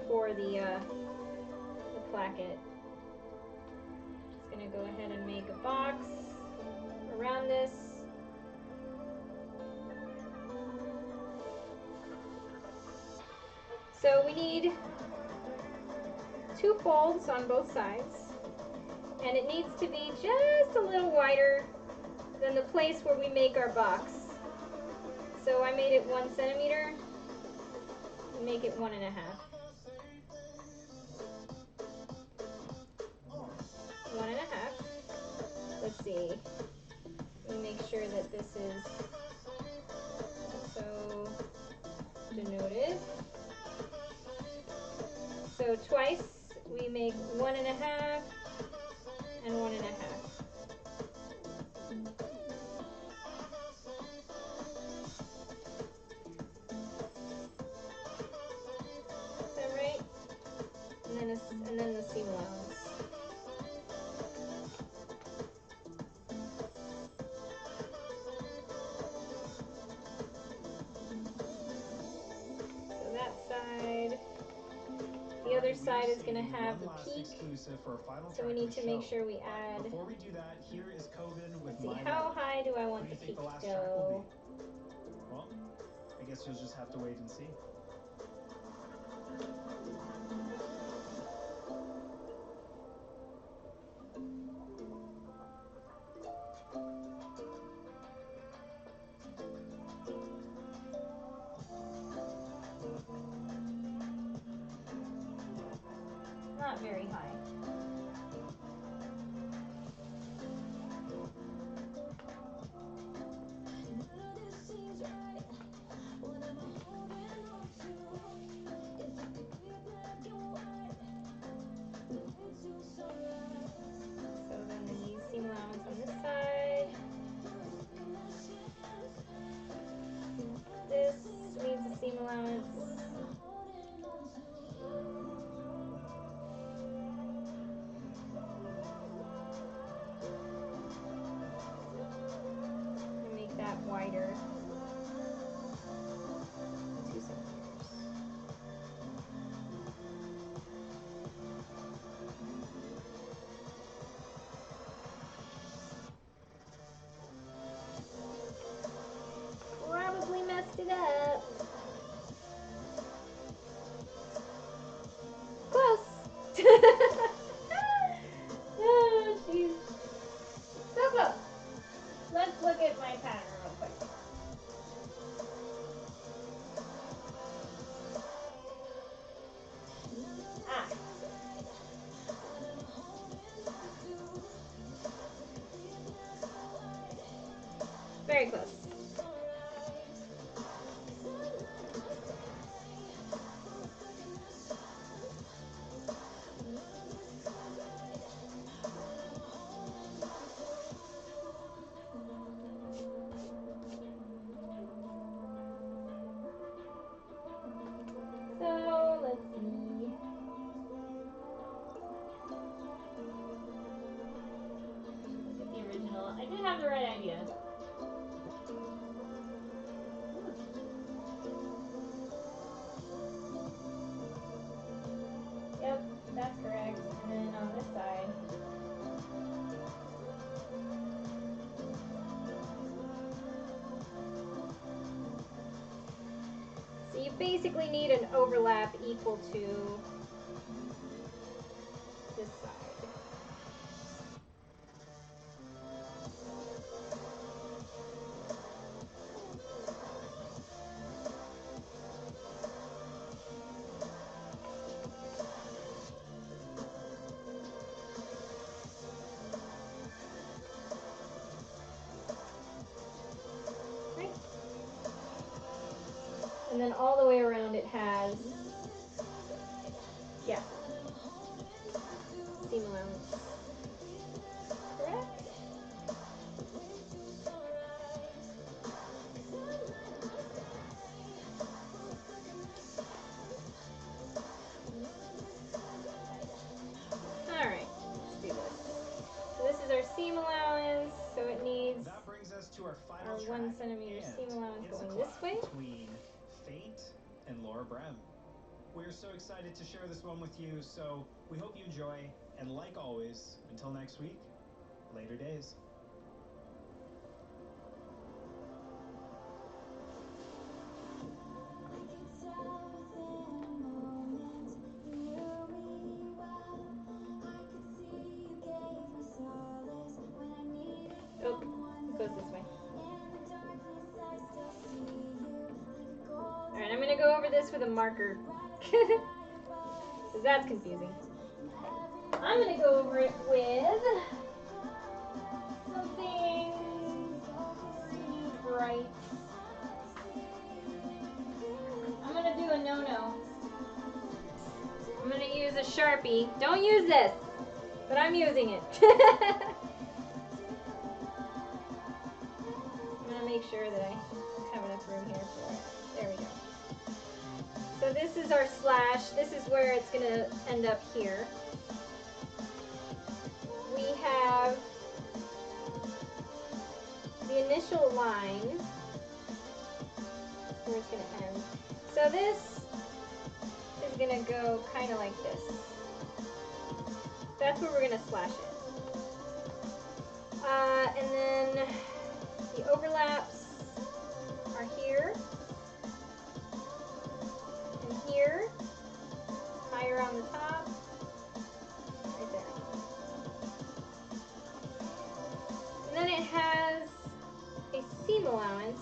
[SPEAKER 2] for the placket. Just going to go ahead and make a box around this. So we need 2 folds on both sides, and it needs to be just a little wider than the place where we make our box. So I made it 1 centimeter, and make it 1.5. 1.5. Let's see. Let me make sure that this is also denoted. So twice we make 1.5 and 1.5. Is that right? And then the seam allowance. So that side. The other side is going to have the peak, so we need to make sure we add.
[SPEAKER 1] Before we do that, here is Coven with
[SPEAKER 2] Let's see, how high do I want the peak to go?
[SPEAKER 1] Well, I guess you'll just have to wait and see.
[SPEAKER 2] Not very high. So then the seam allowance on this side. This needs a seam allowance. Very close. So let's see. Get the original. I did have the right idea. Yep, that's correct. And then on this side. So you basically need an overlap equal to this side. Right. And then all the way around it has, yeah, seam allowance. Correct? Alright, let's do this. So this is our seam allowance, so it needs
[SPEAKER 1] That brings us to our final
[SPEAKER 2] our
[SPEAKER 1] track,
[SPEAKER 2] 1 centimeter
[SPEAKER 1] and
[SPEAKER 2] seam allowance
[SPEAKER 1] it's a
[SPEAKER 2] going
[SPEAKER 1] clash
[SPEAKER 2] this way.
[SPEAKER 1] between Fate and Laura Brem. We're so excited to share this one with you, so we hope you enjoy, and like always, until next week, later days.
[SPEAKER 2] Oh, it goes this way. Alright, I'm going to go over this with a marker. Because that's confusing. I'm going to go over it with something pretty bright. I'm going to do a no-no. I'm going to use a Sharpie. Don't use this, but I'm using it. I'm going to make sure that I have enough room here for it. There we go. So this is our slash. This is where it's going to end up here. We have the initial line where it's going to end. So this is going to go kind of like this. That's where we're going to slash it. And then the overlaps are here and here, higher on the top, right there. And then it has a seam allowance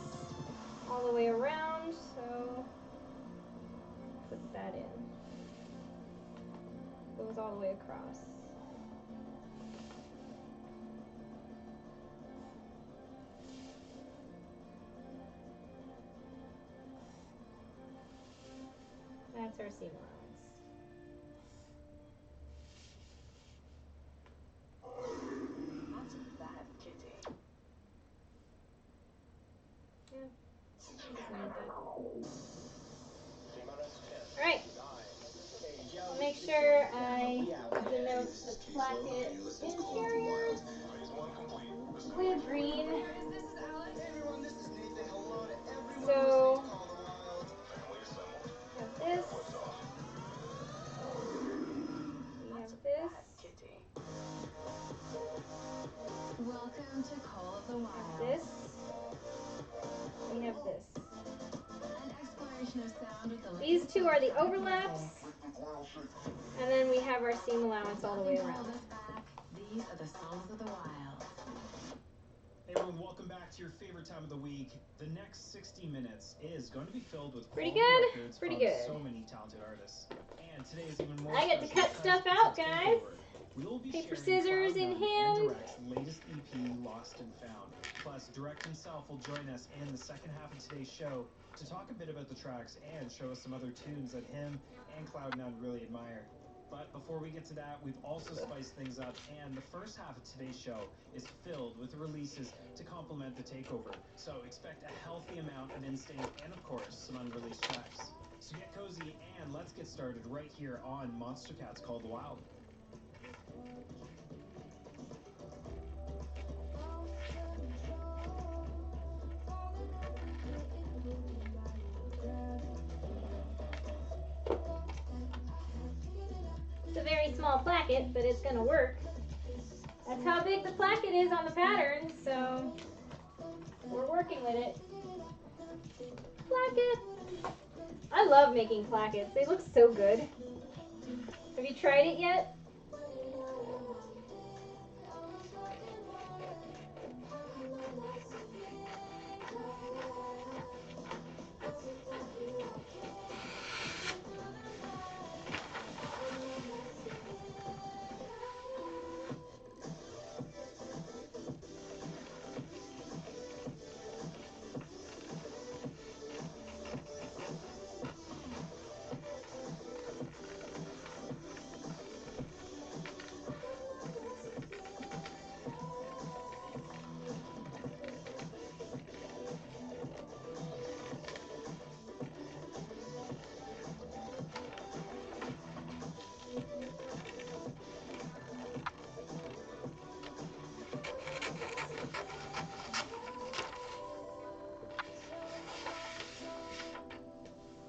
[SPEAKER 2] all the way around, so put that in. Goes all the way across. That's our seam allowance.
[SPEAKER 3] That's bad, kitty.
[SPEAKER 2] Yeah. Alright. I'll make sure I denote the placket interior with green. So we have this. We have this.
[SPEAKER 3] Welcome to Call of the
[SPEAKER 2] We have
[SPEAKER 3] Wild.
[SPEAKER 2] this. We have this.
[SPEAKER 3] An exploration of sound with the
[SPEAKER 2] These two are the overlaps. And then we have our seam allowance all the way around.
[SPEAKER 3] These are the songs of the wild.
[SPEAKER 1] Hey everyone, welcome back to your favorite time of the week. The next 60 minutes is going to be filled with
[SPEAKER 2] Pretty
[SPEAKER 1] quality
[SPEAKER 2] good.
[SPEAKER 1] records
[SPEAKER 2] Pretty
[SPEAKER 1] from
[SPEAKER 2] good.
[SPEAKER 1] so many talented artists. And today is even more
[SPEAKER 2] I get to
[SPEAKER 1] special
[SPEAKER 2] cut
[SPEAKER 1] because
[SPEAKER 2] stuff
[SPEAKER 1] it's a
[SPEAKER 2] out, guys.
[SPEAKER 1] takeover We will be
[SPEAKER 2] Paper,
[SPEAKER 1] sharing
[SPEAKER 2] scissors in
[SPEAKER 1] Cloud9 and
[SPEAKER 2] hand.
[SPEAKER 1] Direct's latest EP, Lost and Found. Plus, Direct himself will join us in the second half of today's show to talk a bit about the tracks and show us some other tunes that him and Cloud9 really admire. But before we get to that, we've also spiced things up, and the first half of today's show is filled with releases to complement the takeover. So expect a healthy amount of Instinct and, of course, some unreleased tracks. So get cozy and let's get started right here on Monster Cats Call the Wild.
[SPEAKER 2] It's a very small placket, but it's gonna work. That's how big the placket is on the pattern, so we're working with it. Placket! I love making plackets. They look so good. Have you tried it yet?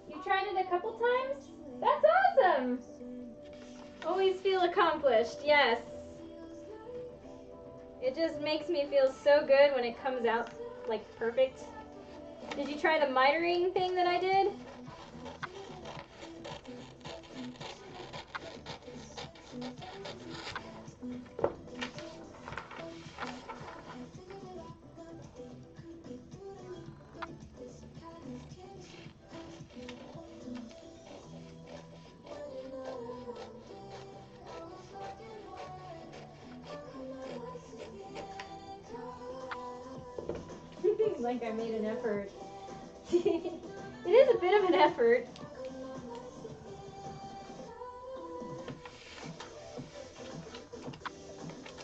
[SPEAKER 2] You tried it a couple times? That's awesome! Always feel accomplished, yes. It just makes me feel so good when it comes out like perfect. Did you try the mitering thing that I did? Like I made an effort. It is a bit of an effort.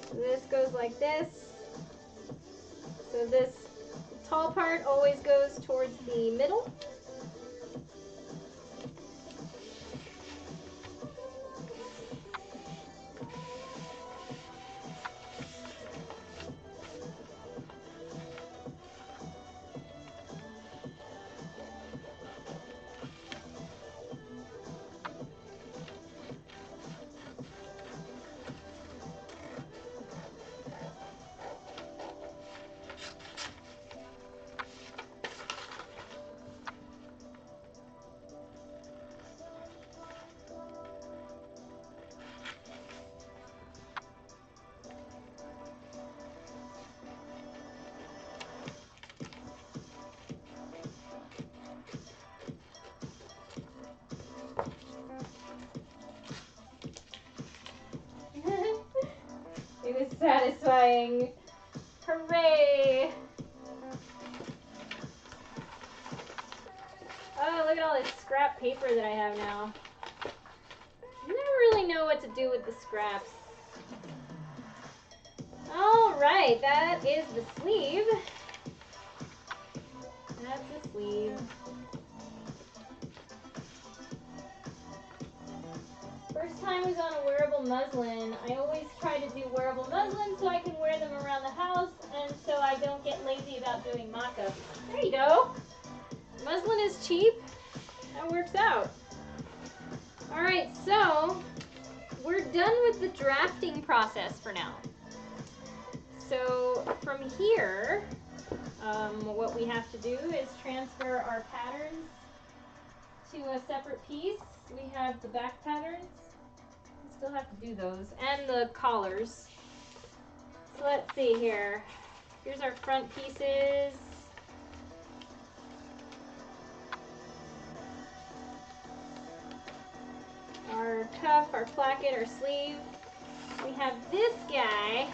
[SPEAKER 2] So this goes like this. So this tall part always goes towards the middle. It was satisfying. Hooray! Oh, look at all this scrap paper that I have now. I never really know what to do with the scraps. Alright, that is the sleeve. That's the sleeve. First time was on a wearable muslin. I always try to do wearable muslin so I can wear them around the house and so I don't get lazy about doing mock-ups. There you go. Muslin is cheap. That works out. Alright, so we're done with the drafting process for now. So from here, what we have to do is transfer our patterns to a separate piece. We have the back patterns. We still have to do those. And the collars. So let's see here. Here's our front pieces. Our cuff, our placket, our sleeve. We have this guy.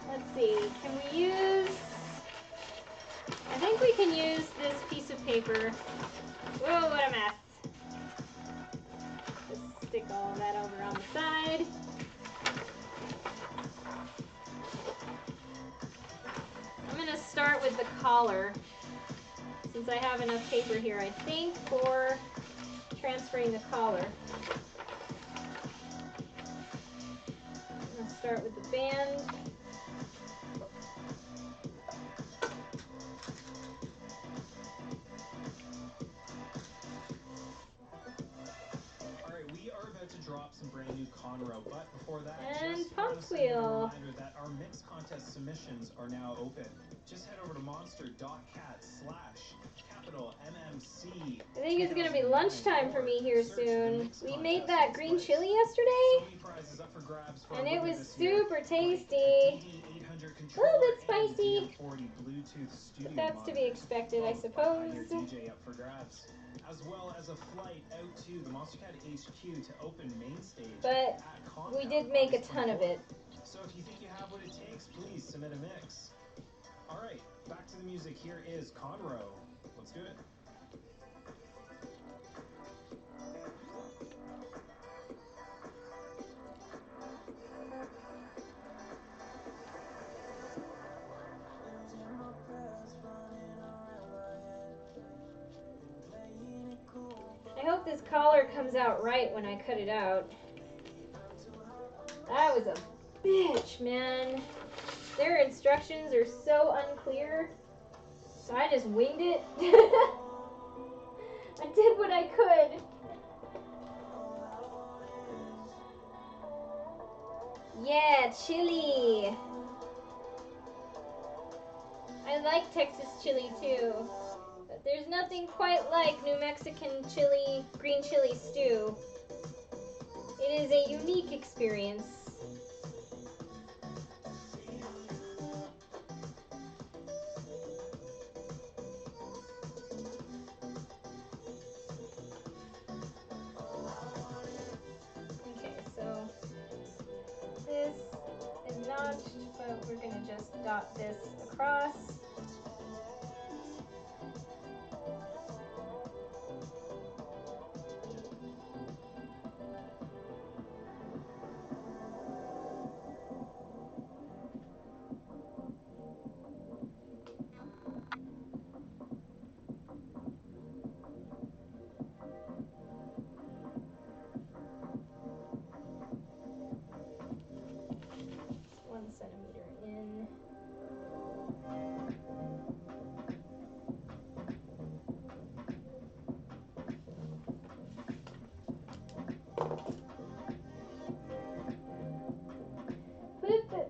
[SPEAKER 2] Let's see, can we use, I think we can use this piece of paper. Whoa, what a mess. Just stick all that over on the side. I'm going to start with the collar, since I have enough paper here, I think, for transferring the collar. I'm going to start with the band.
[SPEAKER 1] Drop some brand new Conroe, but before that,
[SPEAKER 2] and
[SPEAKER 1] just
[SPEAKER 2] pump
[SPEAKER 1] want to send you a
[SPEAKER 2] wheel.
[SPEAKER 1] reminder that our mix contest submissions are now open. Just head over to monster.cat/MMC.
[SPEAKER 2] I think it's gonna be lunchtime for me here soon. We made that green chili yesterday, and it was super tasty. A little bit spicy, but that's to be expected, I suppose.
[SPEAKER 1] As well as a flight out to the Monstercat HQ to open main stage.
[SPEAKER 2] But we did make a ton of it.
[SPEAKER 1] So if you think you have what it takes, please submit a mix. All right, back to the music. Here is Conroe. Let's do it.
[SPEAKER 2] I hope this collar comes out right when I cut it out. That was a bitch, man. Their instructions are so unclear, so I just winged it. I did what I could. Yeah, chili. I like Texas chili too. But there's nothing quite like New Mexican chili, green chili stew. It is a unique experience. Okay, so this is notched, but we're gonna just dot this across. In.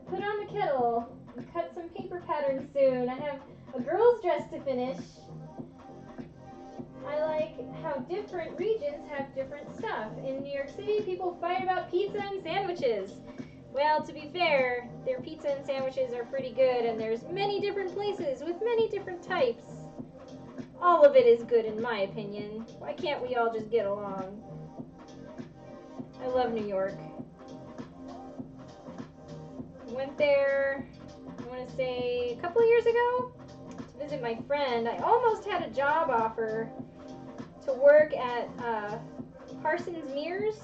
[SPEAKER 2] Put on the kettle and cut some paper patterns soon. I have a girl's dress to finish. I like how different regions have different stuff. In New York City, people fight about pizza and sandwiches. Well, to be fair, their pizza and sandwiches are pretty good, and there's many different places with many different types. All of it is good in my opinion. Why can't we all just get along? I love New York. I went there, I want to say a couple of years ago to visit my friend. I almost had a job offer to work at Parsons Mirrors.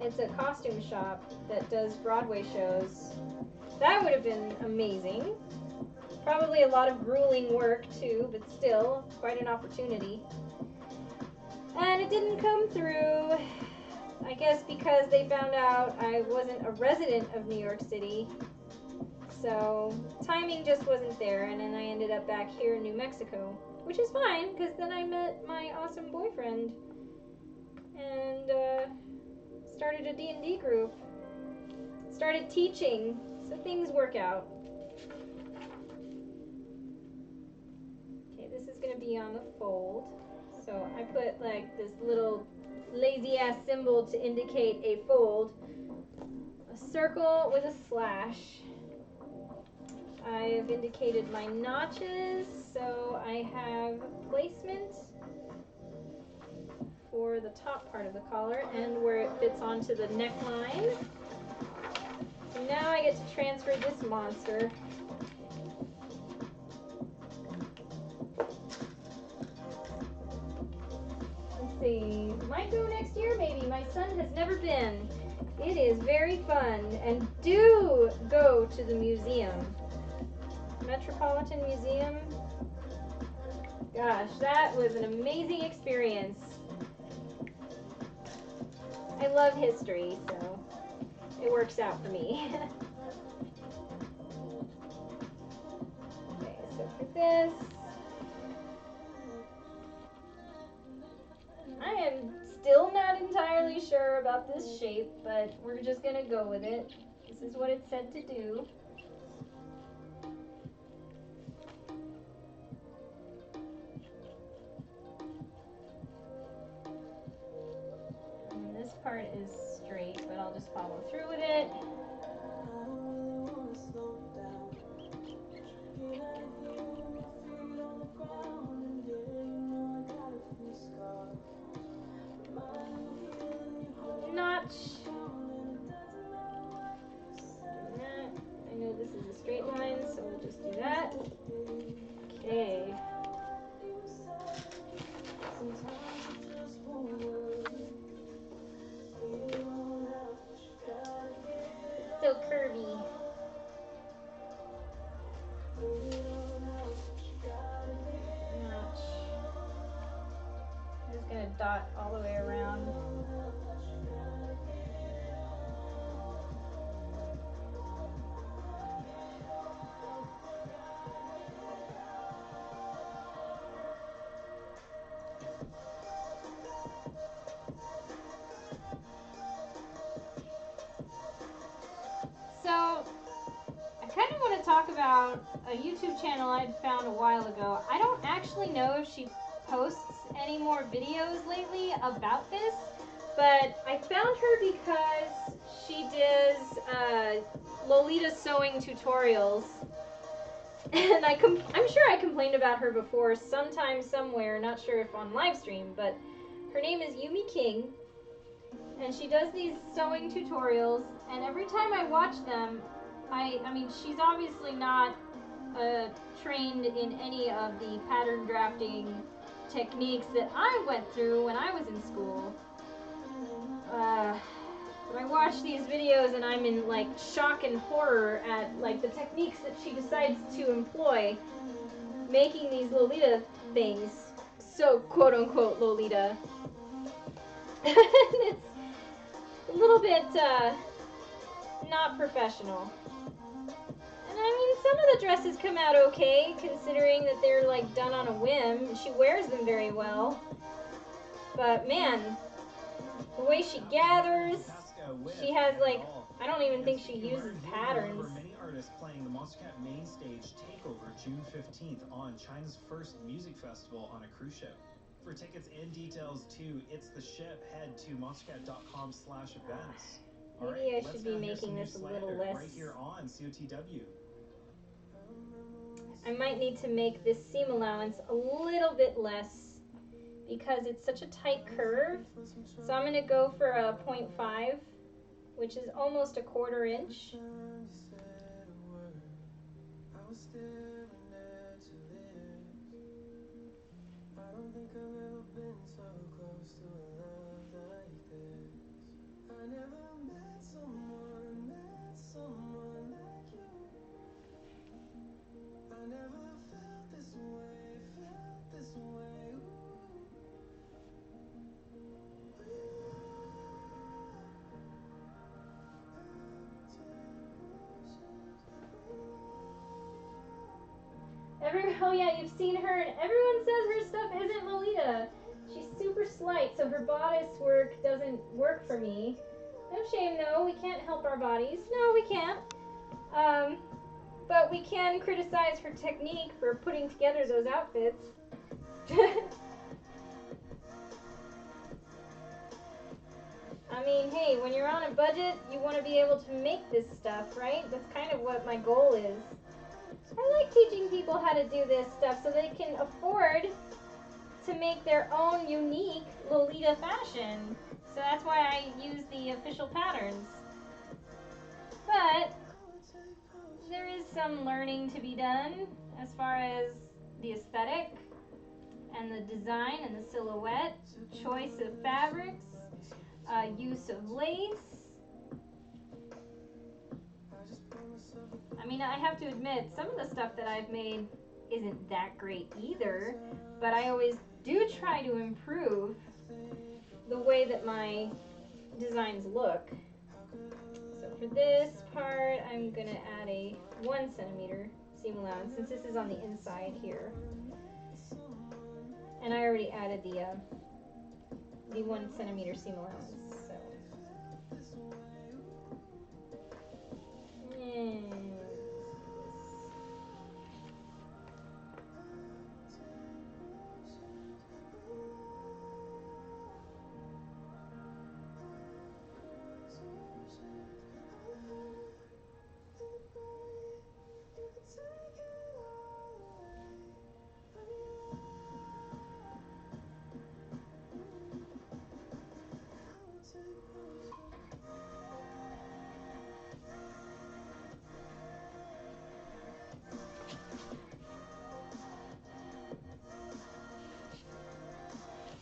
[SPEAKER 2] It's a costume shop that does Broadway shows. That would have been amazing. Probably a lot of grueling work too, but still quite an opportunity. And it didn't come through, I guess because they found out I wasn't a resident of New York City. So timing just wasn't there, and then I ended up back here in New Mexico, which is fine because then I met my awesome boyfriend and started a D&D group, started teaching, so things work out. Okay, this is going to be on the fold, so I put like this little lazy ass symbol to indicate a fold, a circle with a slash, I've indicated my notches, so I have placement for the top part of the collar and where it fits onto the neckline. So now I get to transfer this monster. Let's see, might go next year maybe. My son has never been. It is very fun, and do go to the museum. Metropolitan Museum. Gosh, that was an amazing experience. I love history, so it works out for me. Okay, so for this, I am still not entirely sure about this shape, but we're just gonna go with it. This is what it said to do. And this part is straight, but I'll just follow through with it. Notch. I know this is a straight line, so we'll just do that. Okay. So curvy. Notch. I'm just gonna dot all the way around. So, I kind of want to talk about a YouTube channel I'd found a while ago. I don't actually know if she posts any more videos lately about this, but I found her because she does Lolita sewing tutorials. And I'm sure I complained about her before sometime somewhere, not sure if on live stream, but her name is Yumi King. And she does these sewing tutorials, and every time I watch them, I mean, she's obviously not trained in any of the pattern drafting techniques that I went through when I was in school. But I watch these videos and I'm in like shock and horror at like the techniques that she decides to employ, making these Lolita things so quote unquote Lolita. It's a little bit not professional. And I mean, some of the dresses come out okay, considering that they're like done on a whim. She wears them very well. But man, the way she gathers, she has like, I don't even think she uses patterns.
[SPEAKER 1] Many artists playing the Monster Cat main stage takeover June 15th on China's first music festival on a cruise ship. For tickets and details to It's the Ship, head to monstercat.com/events.
[SPEAKER 2] Maybe I should be making this a little less.
[SPEAKER 1] Right here on COTW.
[SPEAKER 2] I might need to make this seam allowance a little bit less because it's such a tight curve. So I'm going to go for a 0.5, which is almost a 1/4 inch. Oh yeah, you've seen her, and everyone says her stuff isn't Lolita. She's super slight, so her bodice work doesn't work for me. No shame, though. We can't help our bodies. No, we can't. But we can criticize her technique for putting together those outfits. I mean, hey, when you're on a budget, you want to be able to make this stuff, right? That's kind of what my goal is. I like teaching people how to do this stuff so they can afford to make their own unique Lolita fashion. So that's why I use the official patterns. But there is some learning to be done as far as the aesthetic and the design and the silhouette, choice of fabrics, use of lace. I mean, I have to admit, some of the stuff that I've made isn't that great either, but I always do try to improve the way that my designs look. So for this part, I'm gonna add a 1 centimeter seam allowance since this is on the inside here. And I already added the 1 centimeter seam allowance. So.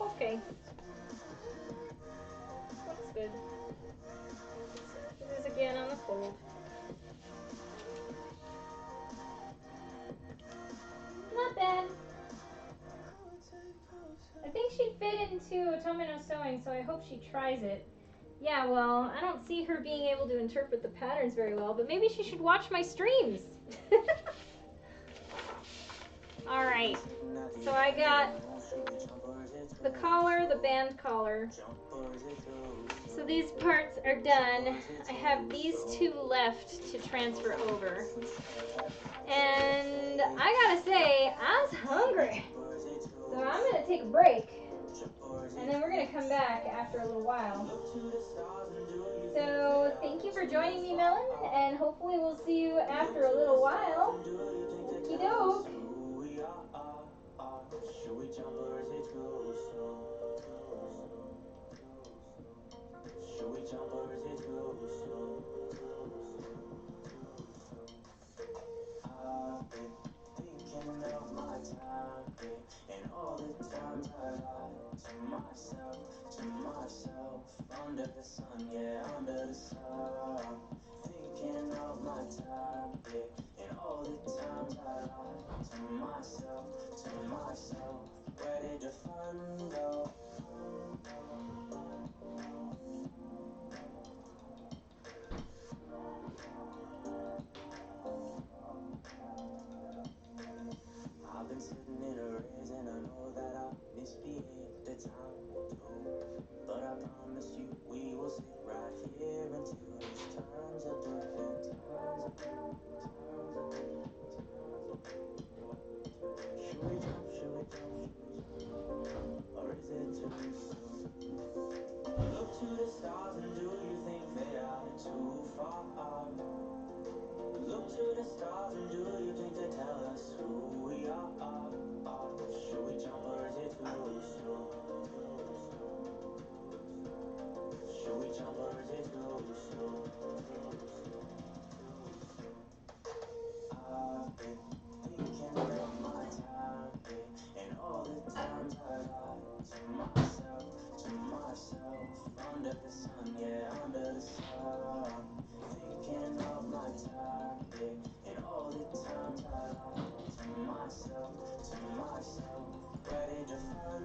[SPEAKER 2] Okay. Looks good. Do this again on the fold. Not bad. I think she'd fit into Otome no Sewing, so I hope she tries it. Yeah, well, I don't see her being able to interpret the patterns very well, but maybe she should watch my streams. Alright, so I got the collar, the band collar. So these parts are done. I have these 2 left to transfer over. And I gotta say, I was hungry. So I'm gonna take a break. And then we're gonna come back after a little while. So thank you for joining me, Melon, and hopefully we'll see you after a little while. Okie doke.
[SPEAKER 1] Under the sun, yeah, under the sun. Thinking of my time, yeah, and all the times I lied to myself, where did the fun go? I've been sitting in a race and I know that I misbehaved the time or two, but I promise you we will sit right here until these times are different. Should we jump, or is it too soon? Look to the stars and do you think they are too far? Look to the stars and do you think they tell us who we are? Should we jump or is it too soon? Should we jump or is it too soon? I've been thinking of my time, and all the times I lied to myself, under the sun, yeah, under the sun. Thinking of my time, and all the times I lied to myself, where did the fun